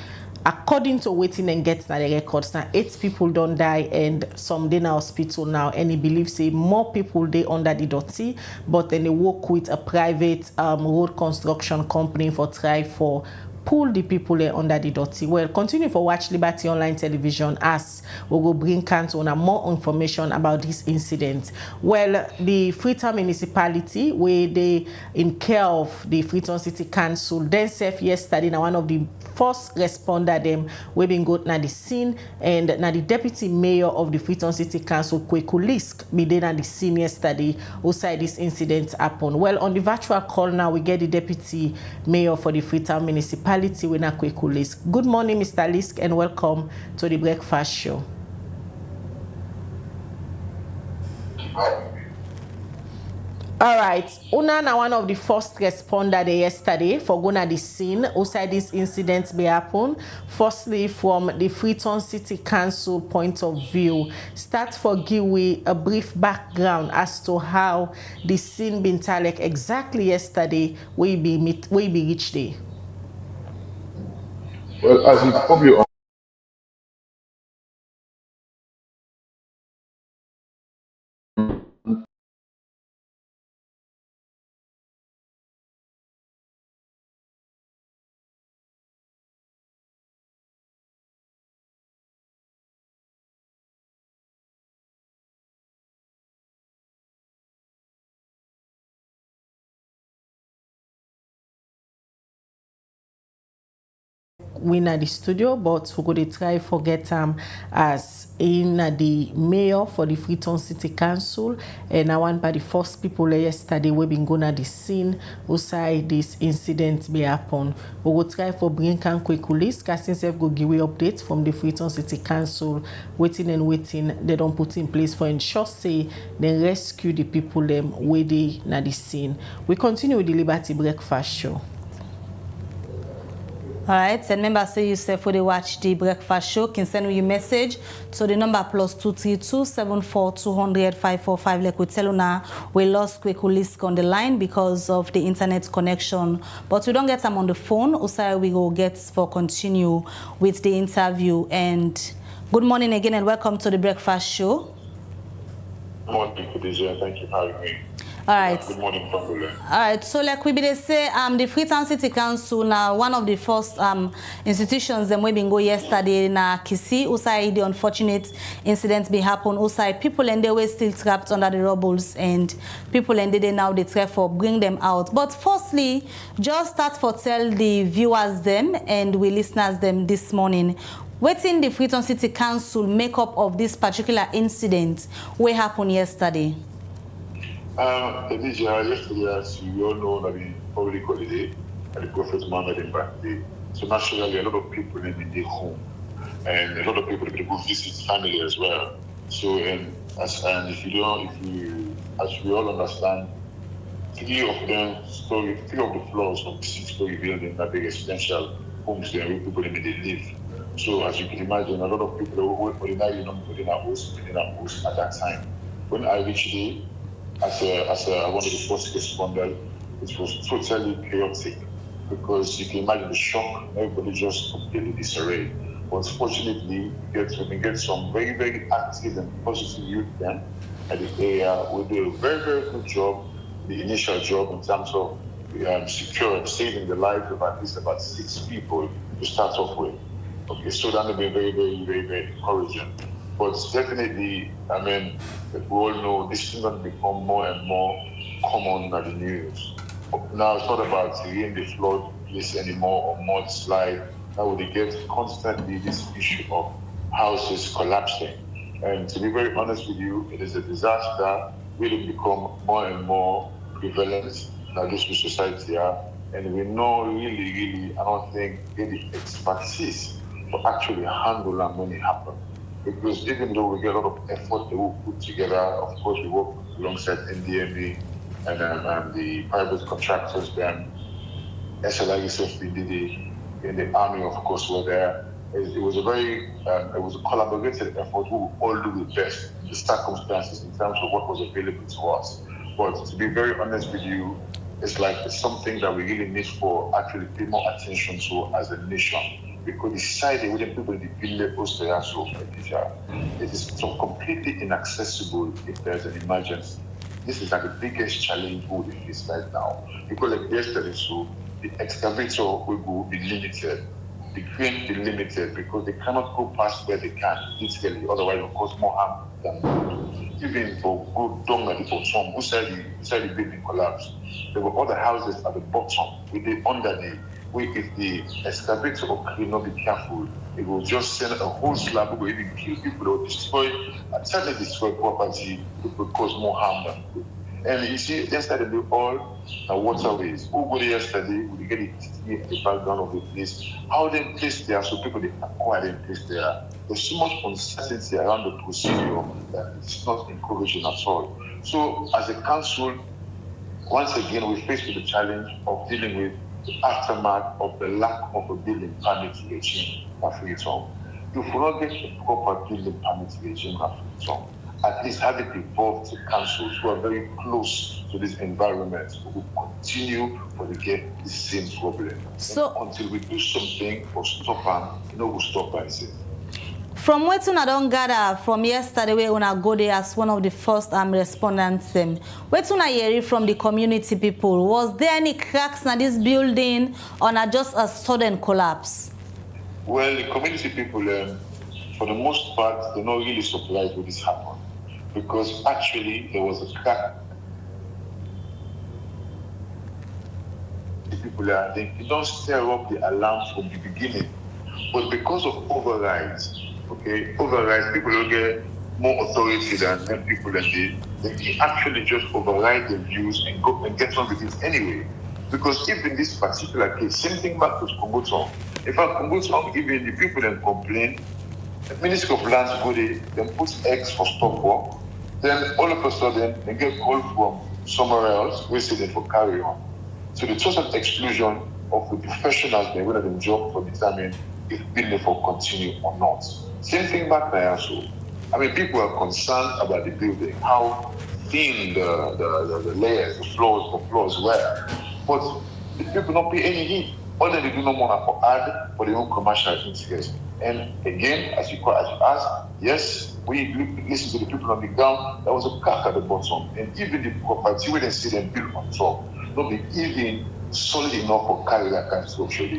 according to waiting and get the records, now 8 people don't die and some in hospital now, and he believes say more people they under the dirty, but then they work with a private road construction company for try for pull the people under the dirty. Well, continue for watch Liberty Online Television as we will bring council on more information about this incident. Well, the Freetown municipality, where they in care of the Freetown City Council, then said yesterday now one of the first responder them we been go na the scene, and now the deputy mayor of the Freetown City Council, Kweku Lisk, be there at the scene yesterday outside this incident happened. Well, on the virtual call now we get the deputy mayor for the Freetown municipality. Good morning, Mr. Lisk, and welcome to the Breakfast Show. All right, Una na one of the first responders yesterday for going at the scene outside this incident may happen. Firstly, from the Freetown City Council point of view, start for give we a brief background as to how the scene been like exactly yesterday we be reached there. Well, as it's probably on we at the studio, but we're going to try forget as in the mayor for the Freetown City Council, and I want by the first people yesterday we been going at the scene outside this incident be happen. We will try for bring can quick list, since they've go give updates from the Freetown City Council, waiting and waiting. They don't put in place for ensure say they rescue the people them where they na the scene. We continue with the Liberty Breakfast Show. All right, and remember, say yourself when they watch the Breakfast Show, can send you a message to the number +232 74 200 545. Like we tell you now, we lost Kweku Lisk on the line because of the internet connection, but we don't get them on the phone. Also, we go get for continue with the interview. And good morning again, and welcome to the Breakfast Show. Good morning, Khadija. Thank you for having me. All right. Good morning, Pangole. All right. So, like we be say, the Freetown City Council now one of the first institutions them we been go yesterday na Kisi. Usai the unfortunate incident be happen. Usai people and they were still trapped under the rubbles, and people and they now they try for bring them out. But firstly, just start for tell the viewers them and we listeners them this morning. Waiting the Freetown City Council make up of this particular incident what happened yesterday? Yesterday, as you all know, that the public holiday and the Prophet Muhammad in birthday. So naturally, a lot of people in the home, and a lot of people go visit family as well. So, as we all understand, three of the floors of the 6-story building that the residential homes there where people they live. So as you can imagine, a lot of people were putting a house at that time. When I reached there, as one of the first responders, it was totally chaotic because you can imagine the shock. Everybody just completely disarray. But fortunately, we get some very, very active and positive youth then at the area. We do a very, very good job, the initial job in terms of saving the lives of at least about 6 people to start off with. Okay, so that will be very, very, very, very encouraging. But definitely, I mean, we all know this is going to become more and more common in the news. Now it's not about hearing the flood place anymore or mudslide. Now we get constantly this issue of houses collapsing. And to be very honest with you, it is a disaster that will become more and more prevalent in this society. And we know really, I don't think any expertise to actually handle and when it happens. Because even though we get a lot of effort that we put together, of course we work alongside NDMB and the private contractors, then SLISF, in the army, of course, were there. It was a collaborative effort. We will all do the best in the circumstances in terms of what was available to us. But to be very honest with you, it's something that we really need for actually pay more attention to as a nation. Because the society within people in the village also it is so completely inaccessible if there's an emergency. This is the biggest challenge we face right now. Because yesterday, so the excavator will be limited, the crane be limited because they cannot go past where they can easily, otherwise it will cause more harm than good. Even for good dung and for some who said the building collapsed. There were other houses at the bottom, with the under if the excavator or crane not be careful, it will just send a whole slab where it will kill people or destroy property, it will cause more harm than good. And you see, yesterday they all are waterways. Who go there yesterday, we get the background of the place, how they place there, so people they acquire them place there. There's so much uncertainty around the procedure that it's not encouraging at all. So as a council, once again, we're faced with the challenge of dealing with the aftermath of the lack of a building permit regime at Freetown. If we not get a proper building permit regime at Freetown, at least have it evolved to councils who are very close to this environment who will continue to get the same problem. So until we do something or stop them, we'll stop by it. From what I don't gather from yesterday, we una go there as one of the first respondents. What una hear from the community people? Was there any cracks in this building, or not just a sudden collapse? Well, the community people, for the most part, they're not really surprised when this happened, because actually there was a crack. The people they don't stir up the alarm from the beginning, but because of overrides. Override, people will get more authority than people, and they actually just override the views and go and get on with it anyway. Because if in this particular case, same thing back to Kumbuton. If I Kumbuton, even the people then complain, the Ministry of Lands go there, then put X for stop work, then all of a sudden they get called from somewhere else, we say them for carry on. So the total exclusion of the professionals, they would have been job for determine if building for continue or not. Same thing back there also. I mean, people are concerned about the building, how thin the layers, the floors were. But the people don't pay any heed. All they do no more for ad for their own commercial interest. And again, as you ask, yes, we listen to the people on the ground. There was a crack at the bottom, and even the property where they see them built on top, not be even solid enough for carry that kind of structure.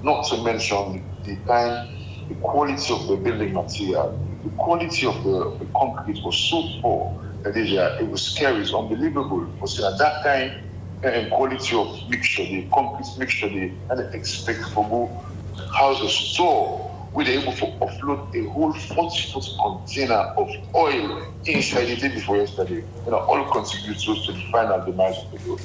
Not to mention the quality of the building material, the quality of the concrete was so poor that it was scary, it's unbelievable. Because at that time, and quality of mixture, the concrete mixture, and the expect for house a store where they're able to offload a whole 40-foot container of oil inside the day before yesterday. All contributes to the final demise of the road.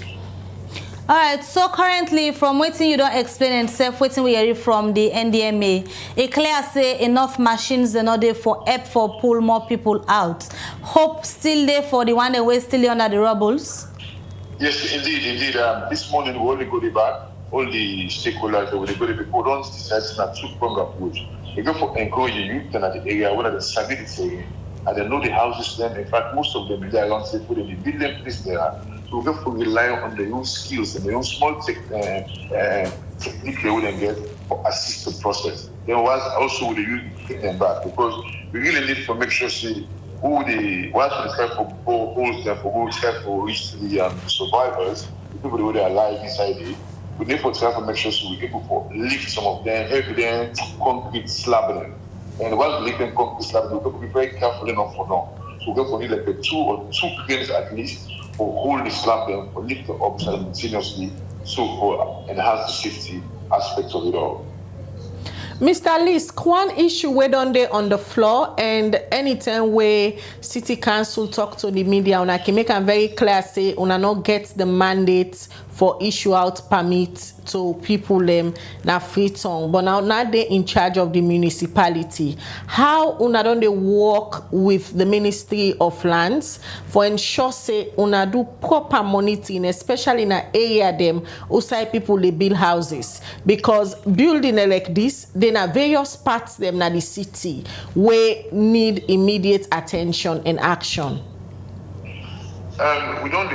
All right, so currently, from waiting you don't explain and self waiting we hear from the NDMA, it clear say enough machines are not there for help for pull more people out. Hope still there for the one that way still under the rubbles? Yes, indeed. This morning we only go back. All the stakeholders that will go to people don't decide not to prong approach. They go for encourage the youth and at the area where they sabi the area and they know the houses then. In fact, most of them they around say put in the building place there. So we go for rely on their own skills and their own small technique they wouldn't get for assist the process. Then was also the youth take them back because we really need to make sure see who the what we try for holes them for who try for reach the survivors, the people who are alive inside it. We need to try to make sure so we able to lift some of them, help them concrete slab them. And while we lift them concrete slab them, we have to be very careful enough for now. So we have to need like two cranes at least for hold the slab them, for lift them up simultaneously, so for enhance the safety aspect of it all. Mr. Lisk, one issue we done there on the floor, and anytime where City Council talk to the media, una can make them very clear say una not get the mandate for issue out permit to people na free tongue, but now they in charge of the municipality. How una don't they work with the Ministry of Lands for ensure say una do proper monitoring, especially in an area them outside people they build houses, because building like this, then are various parts them na the city where need immediate attention and action. We don't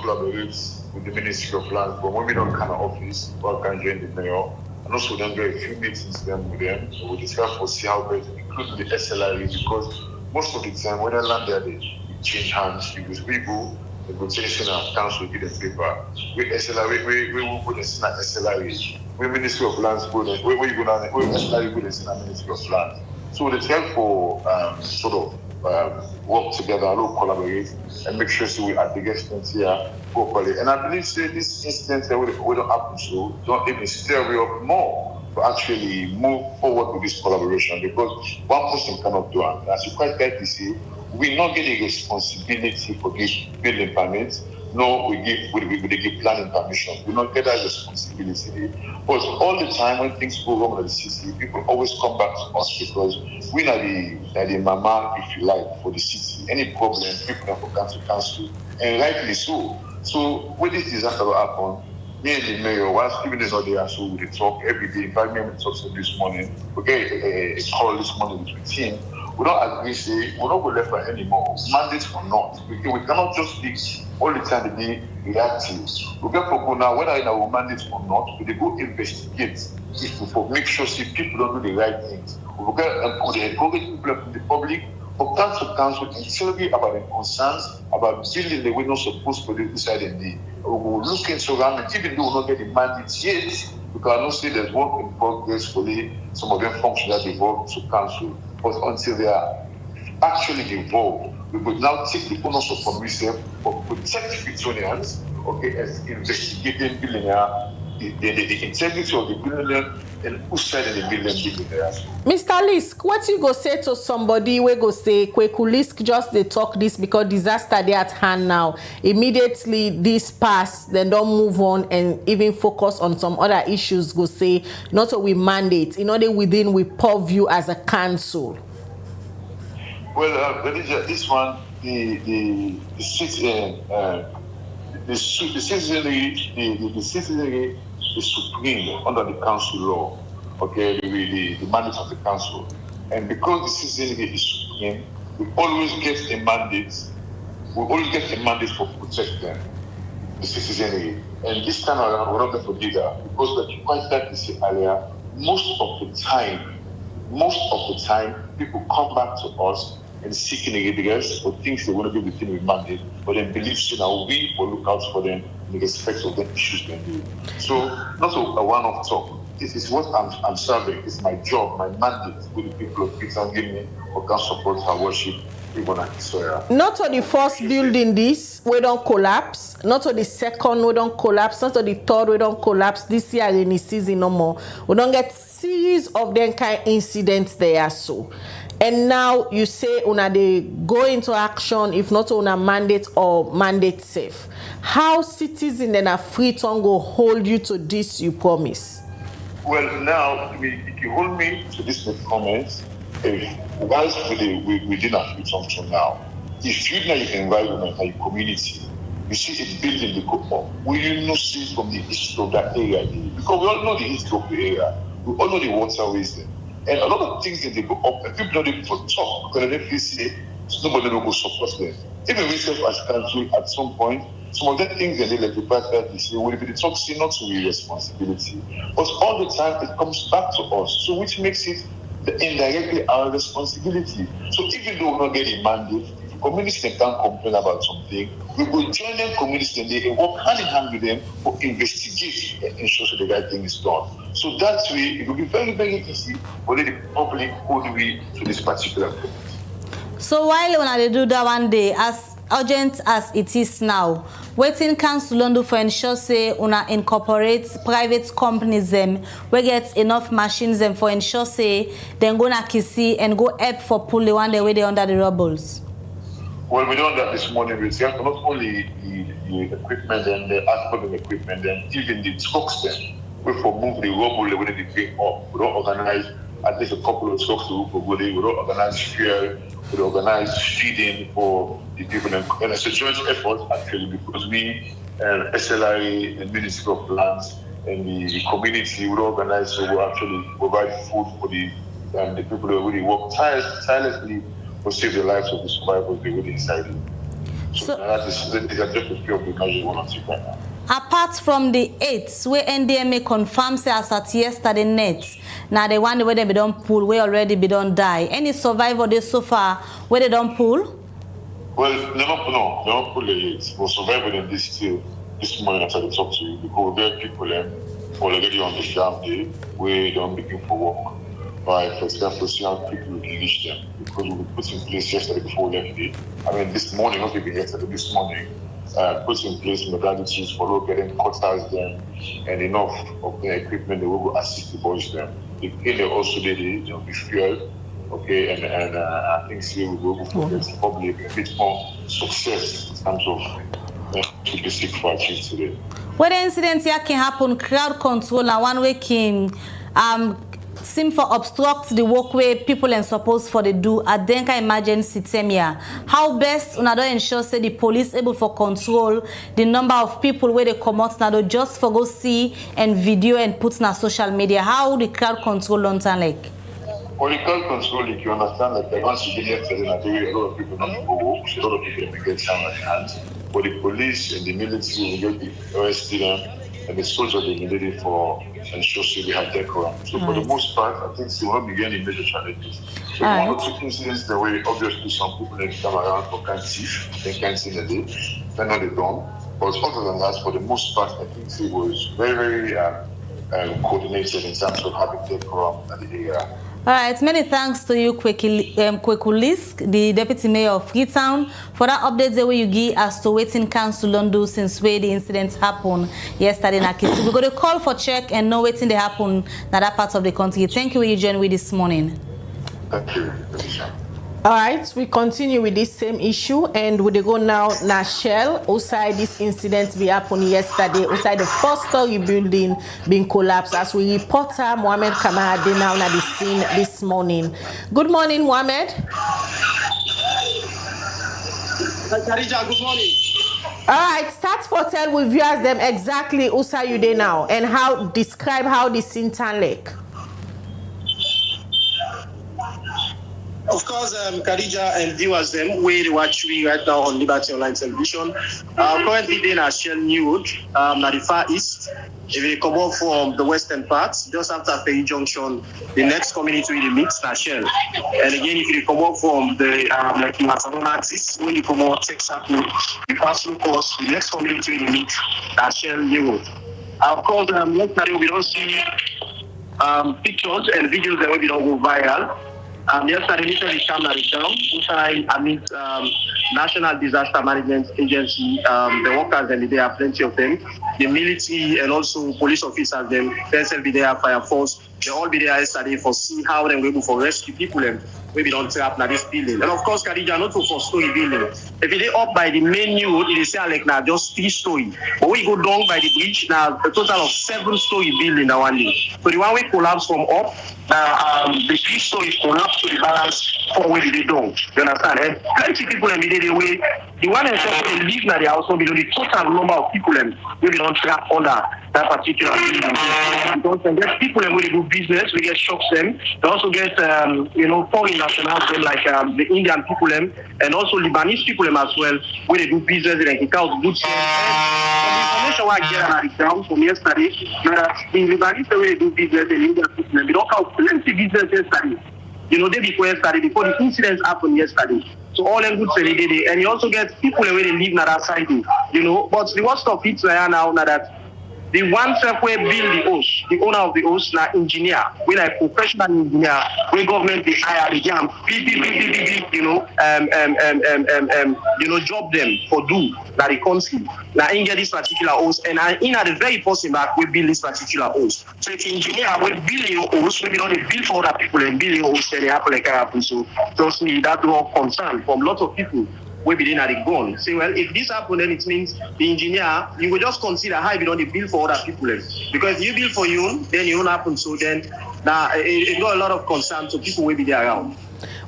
collaborate with the Ministry of Lands, but when we don't come to office, we can join the mayor, and also we don't get a few meetings with them. So we discuss for see how best include the SLRE, because most of the time when they land there, they change hands because people they go change in our council give them paper. We SLRE, we will put this in an SLRE. We Ministry of Lands go there. Where you go down, we SLRE put this in a Ministry of Lands. So they try for sort of work together, collaborate, and make sure so we at the guest here properly. And I believe say this incident that we don't happen, so don't even stir we up more to actually move forward with this collaboration, because one person cannot do it. As you quite rightly say, we not get a responsibility for this building permits. No, we give planning permission. We not get that responsibility. But all the time when things go wrong at the city, people always come back to us because we are the mama, if you like, for the city. Any problem, people are for council, and rightly so. So when this disaster will happen, me and the mayor, while Stephen is not there, so we talk every day. In fact, me and we talk this morning. We get a call this morning with the team. We don't agree, say, we're not going to left anymore. Mandate or not. We cannot just be all the time to be reactive. We get people now, whether in our mandate or not, we go investigate if we make sure see people don't do the right things. We get encourage people from the public for council and tell me about the concerns about building the way not supposed to be inside the day. We will look into them, and even though we not get the mandate yet, we cannot say there's work in progress for some of them functions involved to council. But until they are actually involved, we would now take the onus upon ourselves for protect Victorians, okay, as investigating billionaire, the integrity of the billionaire and who said the billionaire. Mr. Lisk, what you go say to somebody we go say, Kweku Lisk just they talk this because disaster they at hand now. Immediately this pass, then don't move on and even focus on some other issues, go say, not so we mandate, in order within we purview as a council. Well, this one, the citizenry is supreme under the council law, okay, the mandate of the council. And because the citizenry is supreme, we always get a mandate for protecting the citizenry. And this time around, we're not going to do that, because like you quite rightly said earlier, most of the time, most of the time, people come back to us and seeking a redress for things they want to be within the mandate, but then believe so now we will look out for them in respect of the issues they do. So, not a one-off talk. This is what I'm serving. It's my job, my mandate with the people of Peter give me or can support her worship. Not to the first building this we don't collapse, not to the second we don't collapse, not to the third we don't collapse. This year rainy season no more. We don't get series of them kind of incidents there so. And now you say una they go into action if not on a mandate or mandate safe. How citizens then are free to go hold you to this you promise? Well, now if you hold me to this comments, whilst we didn't have something now, if you know your environment and your community, you see a building they go up, will you not see from the history of that area? Because we all know the history of the area, we all know the waterways there. And a lot of things that they go up, and people know they for talk, because they feel say, nobody will go support them. Even we self as country at some point, some of the things that they like the fact that they say, will be the talk, say not to be responsibility. But all the time it comes back to us. So which makes it indirectly our responsibility. So even though we don't get a mandate, if the community can't complain about something, we will join them community and work hand in hand with them to investigate and ensure that the right thing is done. So that way it will be very, very easy for the public hold way to this particular point. So while when they do that one day, as urgent as it is now, waiting council London for ensure say una incorporate private companies them we get enough machines them for ensure say then go na kisi and go help for pull the one day where they under the rubbles. Well, we done that this morning. We have not only the equipment and the asphalt equipment and even the trucks then we for move the rubble when they bring up. We don't organize at least a couple of trucks to go. We don't organize fuel. We organize feeding for the people, and it's a joint effort actually because we, SLI, the Ministry of Lands, and the community would organize, so we actually provide food for the people who really work tirelessly to save the lives of the survivors they were inside it. So that is just a few of the measures we want to take right now. Apart from the 8 where NDMA confirms say as at yesterday net, now the one where they be don't pull, where already be don't die. Any survivor they so far where they don't pull? Well, they don't pull the 8. We'll survive them this morning after I talk to you because there are people already on the farm day where they're looking for work. By, for example, see how people will reach them because we put in place yesterday before we left day. I mean, this morning, not even yesterday, this morning. Put in place modalities for getting cutters them and enough of the equipment that will assist the boys them. They also did it, be fuel, okay, and I think we will go for the public a bit more success in terms of to be sick for achieve today. What incidents here can happen, crowd control and one way can seem for obstruct the walkway people and suppose for the do at Denka emergency temia. How best una don't ensure say the police able for control the number of people where they come out now just for go see and video and put na social media. How the crowd control don't sound like? Well, the crowd control, if you understand, like once you get yesterday, a lot of people don't go home, a lot of people get time at hands. But the police and the military will get the arrested them. And the soldiers they needed it for ensure we have decorum. So for the most part, I think there won't be any major challenges. So one or two incidents the way obviously some people they come around for can't thief, they can't see the day, they're not done. But other than that, for the most part, I think it was very, very coordinated in terms of having decorum at the area. All right, many thanks to you, Kwekulisk, the Deputy Mayor of Freetown, for that update the way you give as to waiting council London since where the incidents happened yesterday in Akisi. We got a call for check and no waiting they happen in that part of the country. Thank you for you joining with this morning. Thank you. All right, we continue with this same issue and we go now na Shell outside this incident be happened yesterday outside the four-story building being collapsed as we reporter Mohammed Kamara dey now at the scene this morning. Good morning, Mohammed. Karija, good morning. All right, start for tell with viewers them exactly outside you dey now and how describe how the scene turn like. Of course, Khadija and viewers them where they watch we right now on Liberty Online Television. Currently they are Shell New Road, at the far east. If they come up from the western parts, just after Ferry Junction, the next community will meet Shell. And again, if you come up from the like Macedonia axis, when you come out Texas, you pass through course, the next community will meet Shell New Road. Of course, yesterday we don't see pictures and videos that we don't go viral. Yesterday, literally came down inside amidst National Disaster Management Agency, the workers and there are plenty of them. The military and also police officers, them, PSL be there, fire force, they all be there yesterday for see how they're able to rescue people and maybe don't trap now this building. And of course, Khadija, not for story building. If it is up by the main road, it is like now just 3 story. But we go down by the bridge, now a total of 7-story building now one day. So the one we collapse from up, the 3 stories collapse to the balance 4 way they don't. You understand? And plenty people and the way the one and they live now the house below the total number of people and maybe don't trap under that particular building. Because we get people and we do business, we get shops them. They also get foreign nationals like the Indian people and also Lebanese people as well, where they do business and kick out goods. The information I get on the ground from yesterday, that in Lebanese the way they do business and Indian people, they don't have plenty business yesterday. Day before yesterday, before the incidents happened yesterday. So all them good say they did. And you also get people where they live on that side, But the worst of it now that the one self where build the house, the owner of the house, na engineer, we like professional engineer, where government they hire the jam, job them for do that the country. Now in get this particular house, and in at the very person back we build this particular house. So if engineer will build your house, maybe not build for other people and build your house, then they happen like happen. So trust me, that draw concern from lots of people. We be in at the gun. Say, well, if this happen, then it means the engineer, you will just consider how you don't build for other people. Because if you build for you, then it won't happen. So then, it got a lot of concern to people will be there around.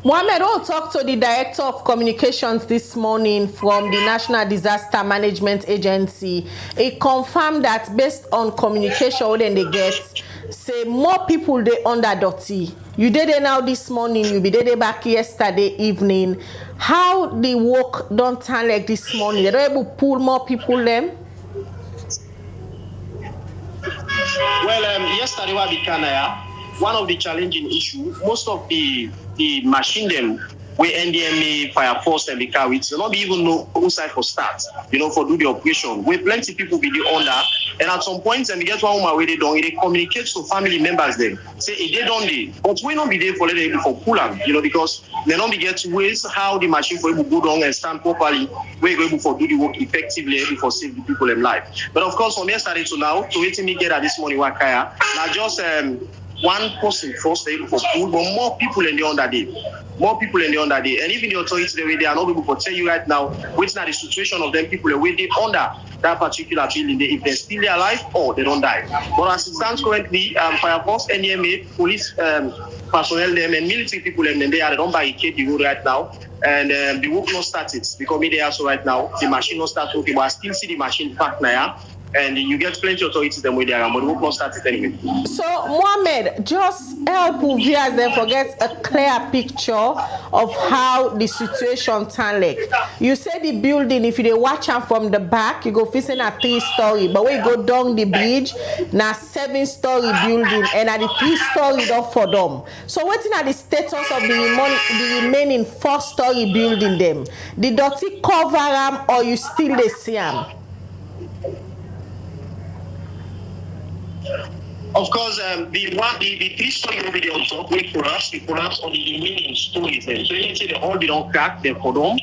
Mohammed, we'll talk to the Director of Communications this morning from the National Disaster Management Agency. He confirmed that based on communication when they get, say more people they under dirty. You did it now this morning, you be did it back yesterday evening. How the work don't turn like this morning? They don't able to pull more people them? Well, yesterday was one of the challenging issues. Most of the machine them where NDMA, Fire Force and the car with, not even know who side for start, for do the operation. Where plenty people be the under, and at some point, and they get one woman where they don't, they communicate to family members them. Say, they don't they, but we not be there for them for pull up, because they don't be get ways how the machine for able to go down and stand properly, we're able to do the work effectively, able to save the people in life. But of course, from yesterday to now, to waiting me get at this morning, Wakaya, now just one person first able for pull, but more people in the under day. More people in the under day. And even the authorities, the way they are not able to tell you right now, which is the situation of them people, the way they under that particular building, if they're still alive or they don't die. But as it stands currently, Fire Force, NDMA, police personnel, them and military people, and they don't barricade the road right now. And the work not started because me there also right now, the machine not started, okay, but I still see the machine parked now. And you get plenty of authorities them with their but we won't start it anyway. So Mohammed, just help viewers then forget a clear picture of how the situation turn like. You say the building, if you watch them from the back, you go facing a 3-story, but when you go down the bridge, now 7-story building, and at the 3-story don't for them. So what's in the status of the remaining 4-story building them? The dirty cover them or you still they see them? Of course, the 3-story will be on top, we collapse on the remaining stories. So you say they all don't crack, they for them.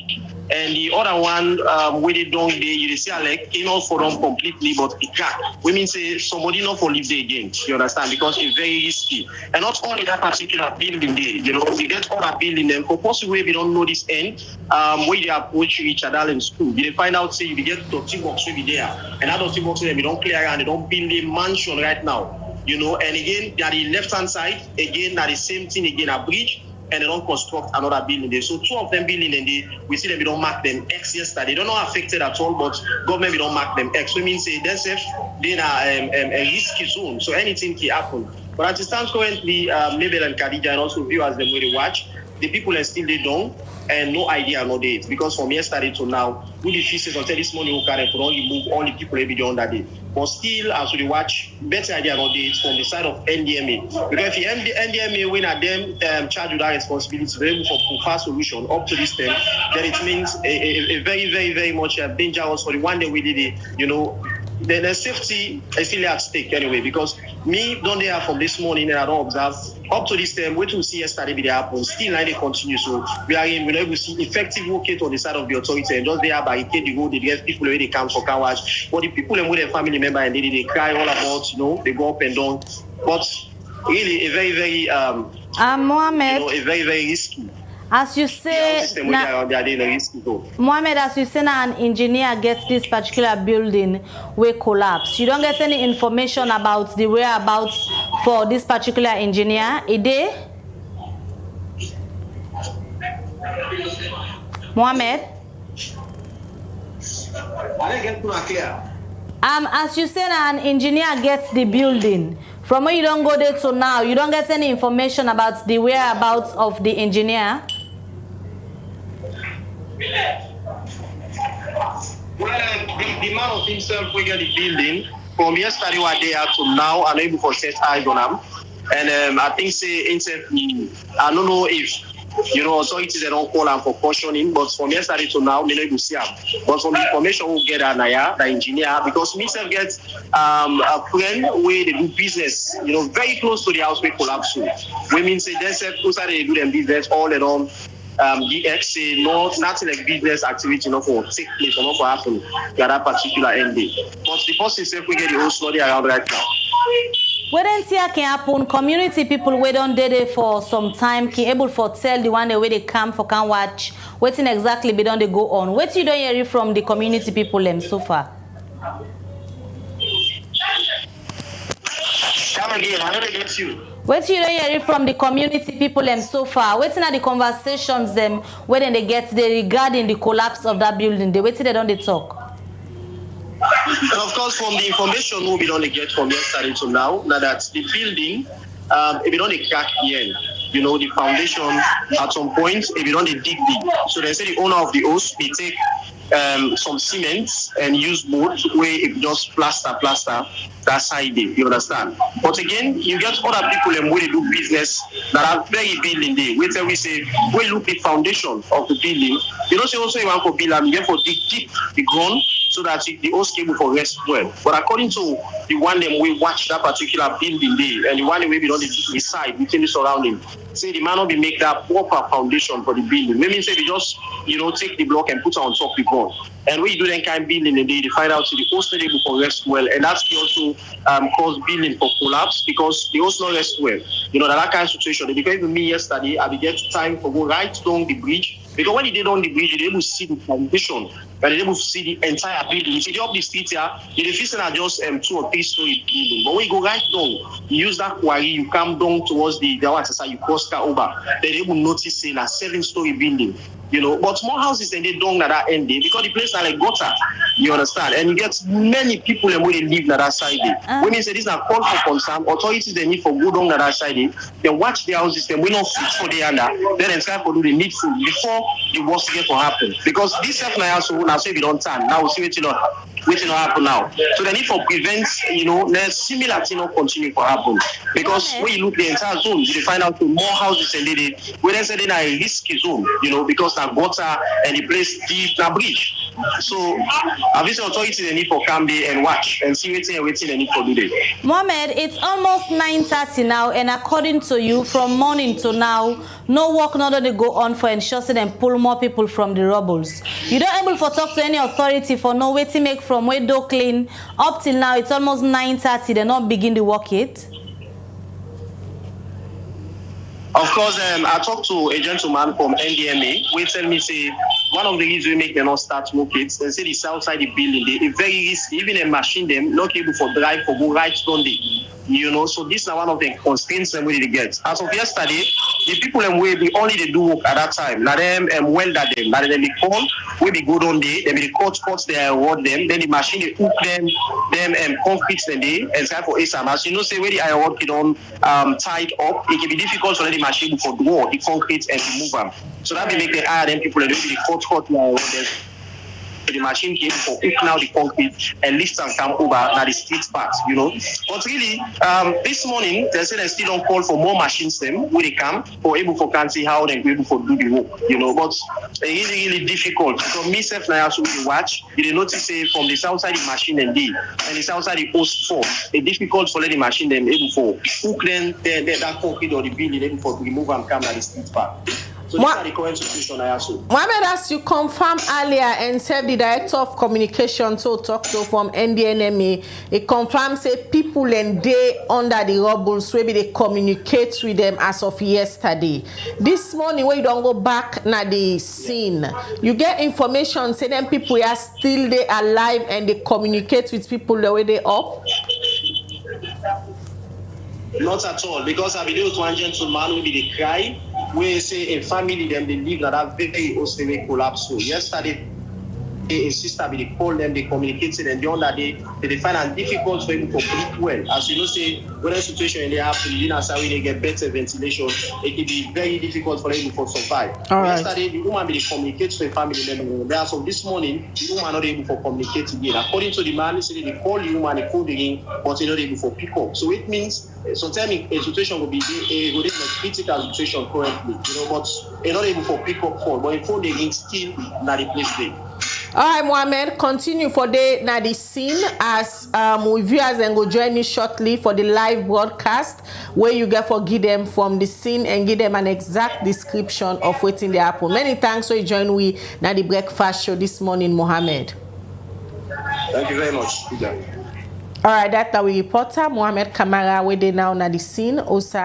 And the other one, where they don't, you see like, not for them completely, but it crack. We mean say somebody not for live there again, you understand? Because it's very risky. And not only that particular building there, we get other building them. For possibly we don't know this end, where they approach each other in school. They find out, say, you get dirty box will be there. And that dirty box, we don't clear and they don't build a mansion right now. And again, at the left-hand side, again, at the same thing, again, a bridge, and they don't construct another building there. So 2 of them building, and we see them, we don't mark them X yesterday. They don't know affected at all, but government, we don't mark them X. So it means they're a risky zone, so anything can happen. But as it stands currently, Mabel and Khadija, and also viewers, them where they watch, the people are still they don't and no idea no date because from yesterday to now, we the pieces until this morning we can only move all the people every day on that day. But still, as we watch, better idea no date from the side of NDMA because if the NDMA when at them charge with that responsibility to be able for fast solution up to this time, then it means a very, very, very much dangerous for the one day we did it, you know. The safety is still at stake anyway because me don't there from this morning and I don't observe up to this time. Wait to see yesterday be there happen. Still now they continue. So we are able to see effective work on the side of the authority and just there barricade the road. They get people where they come for car wash. But the people and with their family member and they cry all about they go up and down. But really a very very Mohammed, a very very risky. As you say, Mohammed, as you say, now an engineer gets this particular building will collapse. You don't get any information about the whereabouts for this particular engineer. Mohammed? As you say, now an engineer gets the building. From when you don't go there to now, you don't get any information about the whereabouts of the engineer? Well, the man of himself will get the building from yesterday what they are to now and able for set eyes on them. And I think I don't know if authorities they don't call them for cautioning, but from yesterday to now, they don't see them. But from the information we get the engineer, because myself gets a friend where they do business, very close to the house we collapse to. We mean say they say they do them business all along. DX say nothing like business activity for take place or not for happen at that particular end day. But the person said we get the whole story around right now. When here can happen, community people wait on there for some time can able for tell the one the way they come for can watch waiting exactly be done they go on. What you don't hear from the community people them so far? Come again, I never get you. What you don't hear from the community people them so far? Waiting at the conversations them when they get there regarding the collapse of that building. They wait till they don't they talk. And of course, from the information we don't get from yesterday to now, that the building, if you don't crack the end, the foundation at some point, if you don't dig deep. So they say the owner of the house, they take some cement and use board where it just plaster that side, you understand? But again, you get other people and where they do business that are very building there. Wait till we say, we look the foundation of the building. You don't say also you want to build and you have to dig deep the ground so that the host cable for rest well. But according to the one them we watch that particular building there and the one we don't decide within the surrounding, say the man will be make that proper foundation for the building. Maybe say they just take the block and put it on top of the ground. And when you do that kind of building and they find out the host not able to rest well, and that's also cause building for collapse because the host not rest well. That kind of situation. Because even me yesterday, I get time to go right down the bridge. Because when you did on the bridge, you're able to see the foundation, and you're able to see the entire building. You see, up the street here, the facing are just 2 or 3 story building. But when you go right down, you use that quarry, you come down towards the one side, you cross car over, then you will notice a 7-story building. But more houses than they don't at that end day because the place are like gutter, you understand, and you get many people and where they live at that side. When they say this is a call for concern, authorities they need for go down at that side. They watch their houses, then we don't fix for the under, then it's time for do the needful before the worst get to happen. Because this stuff now also now say we don't turn. Now we see waiting to happen now. So the need for prevent, there's similar thing not continue to happen. Because when you look the entire zone, you find out more houses and they when they say they are a risky zone, because the gutter and the place deep the bridge. So obviously authorities they need for come there and watch and see waiting they need for do there. Mohammed, it's almost 9:30 now, and according to you, from morning to now, no work not only go on for ensuring and pull more people from the rubbles. You don't able for talk to any authority for no way to make from where door clean up till now. It's almost 9:30. They not begin the work yet. Of course, I talked to a gentleman from NDMA who tell me say one of the reasons we make them not start smoke it, they say it's outside the building, they very risky, even a machine them not able for drive for go right on the, so this is one of the constraints them we get. As of yesterday, the people them will be only they do work at that time. Now them welder them, now them be call, we be good on day, then be cut spots they award them, then the machine they hook them concrete them day and time for ASAM. As say where the iron work it on tied up, it can be difficult for the machine for the wall, the concrete and the move them. So that will make the hire them people and they be cut the machine came for hook now the concrete and lift and come over now the street part, But really, this morning they say they still don't call for more machines them when they come for able for can see how they be able to do the work, But it's really difficult. So myself now also we watch, you notice say from the south side the machine and the south side the post 4, it's difficult for the machine them able for hook then that concrete or the building able for remove and come now the street part. So this is the current situation I also. Mohammed, as you confirmed earlier and said the director of communication to talk to from NDNMA, it confirms say people and they under the rubble, so maybe they communicate with them as of yesterday. This morning when you don't go back na the scene, you get information say them people are still they alive and they communicate with people the way they up. Not at all, because I believe one gentleman will be the cry. We say a family them they live that very hostile collapse. So yesterday, a sister they call them, they communicated, and beyond that they find it difficult for them to sleep well. As say when a situation in the happen, they get better ventilation, it can be very difficult for them to survive. Yesterday, the woman they communicate to a family member. So this morning, the woman not able to communicate again. According to the man, they call the woman, they call the ring, but they're not able to pick up. So it means sometimes a situation will be a critical situation currently, but they're not able to pick up phone. But if phone they ring still not the place there. All right, Mohammed, continue for the scene as we viewers and go join me shortly for the live broadcast where you get for give them from the scene and give them an exact description of what's in the apple. Many thanks for you join we now the breakfast show this morning, Mohammed. Thank you very much. All right, that's our reporter, Mohammed Kamara, where they now na the scene. Also,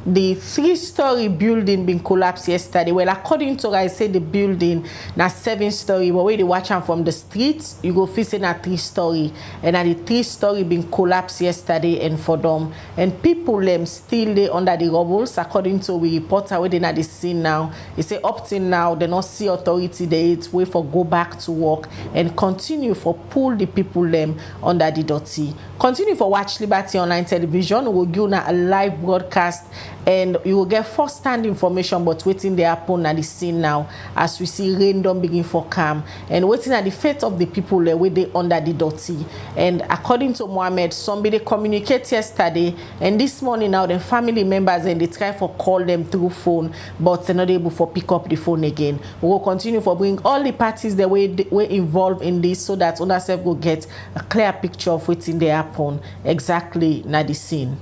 the 3-story building been collapsed yesterday. Well, according to I say the building na 7-story, but when they watch them from the streets, you go feel na 3-story, and the 3-story been collapsed yesterday and for them. And people them still they under the rubbles. According to we reporter, where they na the scene now, they say up till now they not see authority. They wait for go back to work and continue for pull the people them under the dirty. Continue for watch Liberty Online Television. We will give you a live broadcast. And you will get first-hand information but waiting they happen at the scene now as we see rain don't begin for calm and waiting at the fate of the people where they under the dirty. And according to Mohammed, somebody communicate yesterday and this morning now the family members and they try for call them through phone but they're not able to pick up the phone again. We will continue for bring all the parties that were involved in this so that ourselves will get a clear picture of what's in the happen exactly at the scene.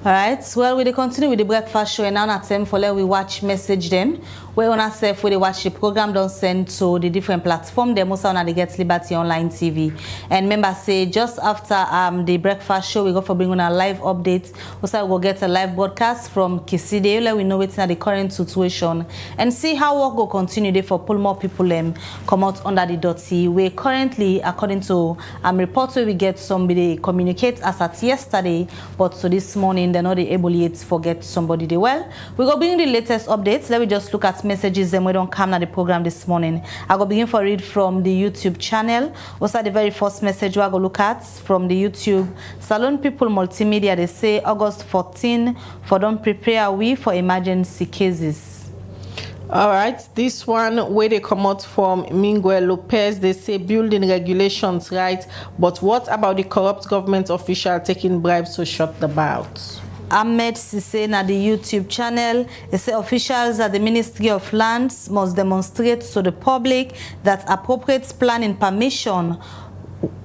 All right, well, we continue with the breakfast show and now at time for let we watch message them. Where on ourselves, we watch the program don't send to the different platform. They most on the Get Liberty Online TV. And members say just after the breakfast show, we go for bringing a live update. Also, we'll get a live broadcast from Kiside. Let we know what's in the current situation and see how work will continue there for pull more people come out under the dirty. We currently, according to reports we get somebody communicate as at yesterday, but so this morning they're not able yet to forget somebody they well. We go bring the latest updates. Let me just look at messages and we don't come at the program this morning. I go begin for read from the YouTube channel. Also the very first message I go look at from the YouTube Salon People Multimedia. They say August 14 for don't prepare we for emergency cases. All right, this one where they come out from Miguel Lopez, they say building regulations right, but what about the corrupt government official taking bribes to shut the mouth? Ahmed Sisse na the YouTube channel. They say officials at the Ministry of Lands must demonstrate to the public that appropriate planning permission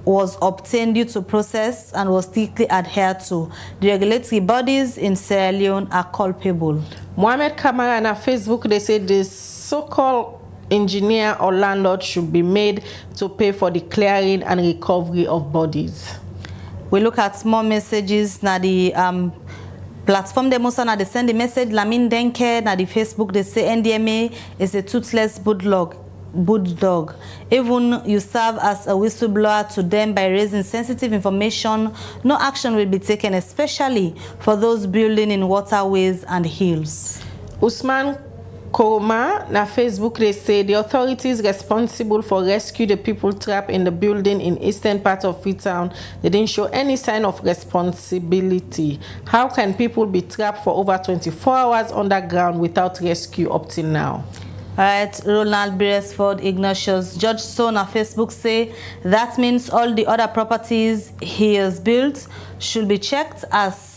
was obtained due to process and was strictly adhered to. The regulatory bodies in Sierra Leone are culpable. Mohammed Kamara on Facebook, they say this so-called engineer or landlord should be made to pay for the clearing and recovery of bodies. We look at more messages now. The platform them also now they send the message Lamin Denke na the Facebook they say NDMA is a toothless bulldog. Even you serve as a whistleblower to them by raising sensitive information, no action will be taken, especially for those building in waterways and hills. Usman Koroma na Facebook they say the authorities responsible for rescue the people trapped in the building in eastern part of Freetown, they didn't show any sign of responsibility. How can people be trapped for over 24 hours underground without rescue up till now? Alright, Ronald Beresford Ignatius Judge Stone on Facebook say that means all the other properties he has built should be checked as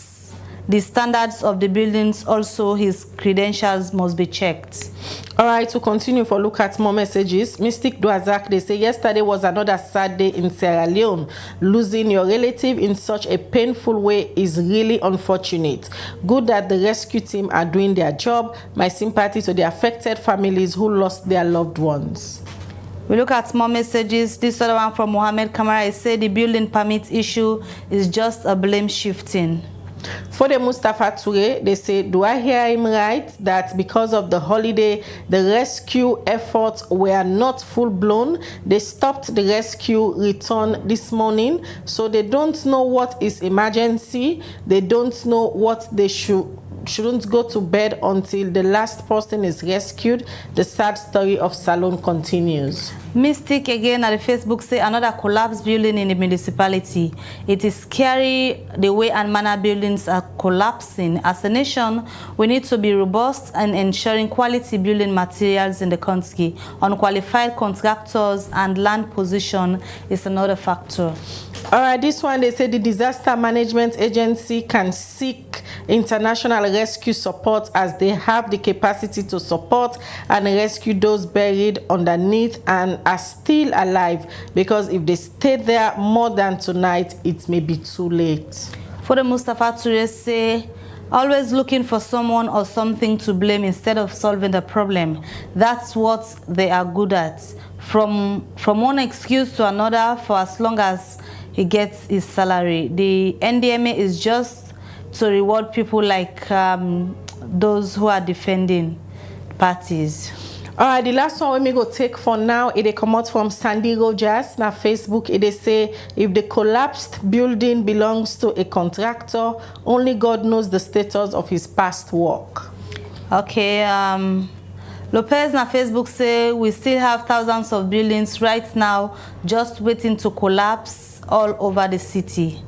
the standards of the buildings, also his credentials must be checked. All right, to continue for look at more messages. Mystic Dwazak, they say yesterday was another sad day in Sierra Leone. Losing your relative in such a painful way is really unfortunate. Good that the rescue team are doing their job. My sympathy to the affected families who lost their loved ones. We look at more messages. This other one from Mohammed Kamara, he said the building permit issue is just a blame shifting. For the Mustafa Toure, they say, do I hear him right that because of the holiday, the rescue efforts were not full-blown? They stopped the rescue return this morning, so they don't know what is emergency. They don't know what they shouldn't go to bed until the last person is rescued. The sad story of Salon continues. Mystic again at the Facebook say another collapsed building in the municipality. It is scary the way and manner buildings are collapsing. As a nation, we need to be robust and ensuring quality building materials in the country. Unqualified contractors and land position is another factor. All right, this one, they say the Disaster Management Agency can seek international rescue support as they have the capacity to support and rescue those buried underneath and are still alive, because if they stay there more than tonight, it may be too late. For the Mustafa Toure say, always looking for someone or something to blame instead of solving the problem. That's what they are good at. From one excuse to another for as long as he gets his salary. The NDMA is just to reward people like those who are defending parties. All right, the last one we may go take for now, it come out from Sandy Rogers. Now Facebook, it say if the collapsed building belongs to a contractor, only God knows the status of his past work. Okay, Lopez na Facebook say we still have thousands of buildings right now just waiting to collapse all over the city.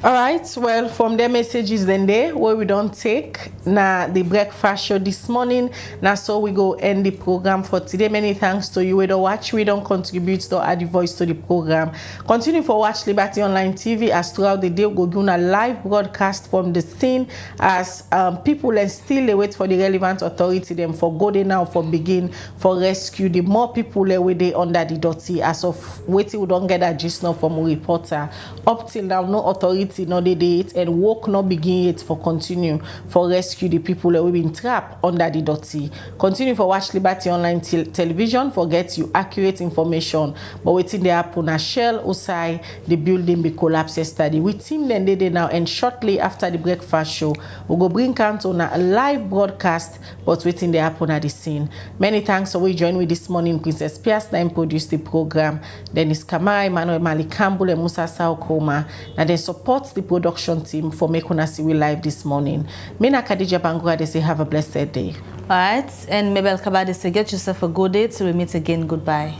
All right, well, from the messages then there where we don't take na the breakfast show this morning. Now so we go end the program for today. Many thanks to you. We don't watch, we don't contribute to add the voice to the program. Continue for watch Liberty Online TV as throughout the day we go do a live broadcast from the scene as people and still they wait for the relevant authority them for go there now for begin for rescue. The more people they under the dirty as of waiting we don't get that just now from a reporter. Up till now no authority no they date and work not begin yet for continue for rescue the people that will be trapped under the dirty. Continue for watch Liberty Online television for get you accurate information. But waiting there happen a shell outside the building be collapse yesterday. We team then they now and shortly after the breakfast show we go bring count on a live broadcast but waiting there happen at the scene. Many thanks for we join with this morning. Princess Piers then produced the program. Dennis Kamara, Emmanuel Malik Campbell and Musa Saokoma and then support the production team for making us see we live this morning. Mina Khadija Bangura, they say have a blessed day. All right, and Mabel Kabade say get yourself a good day till we meet again. Goodbye.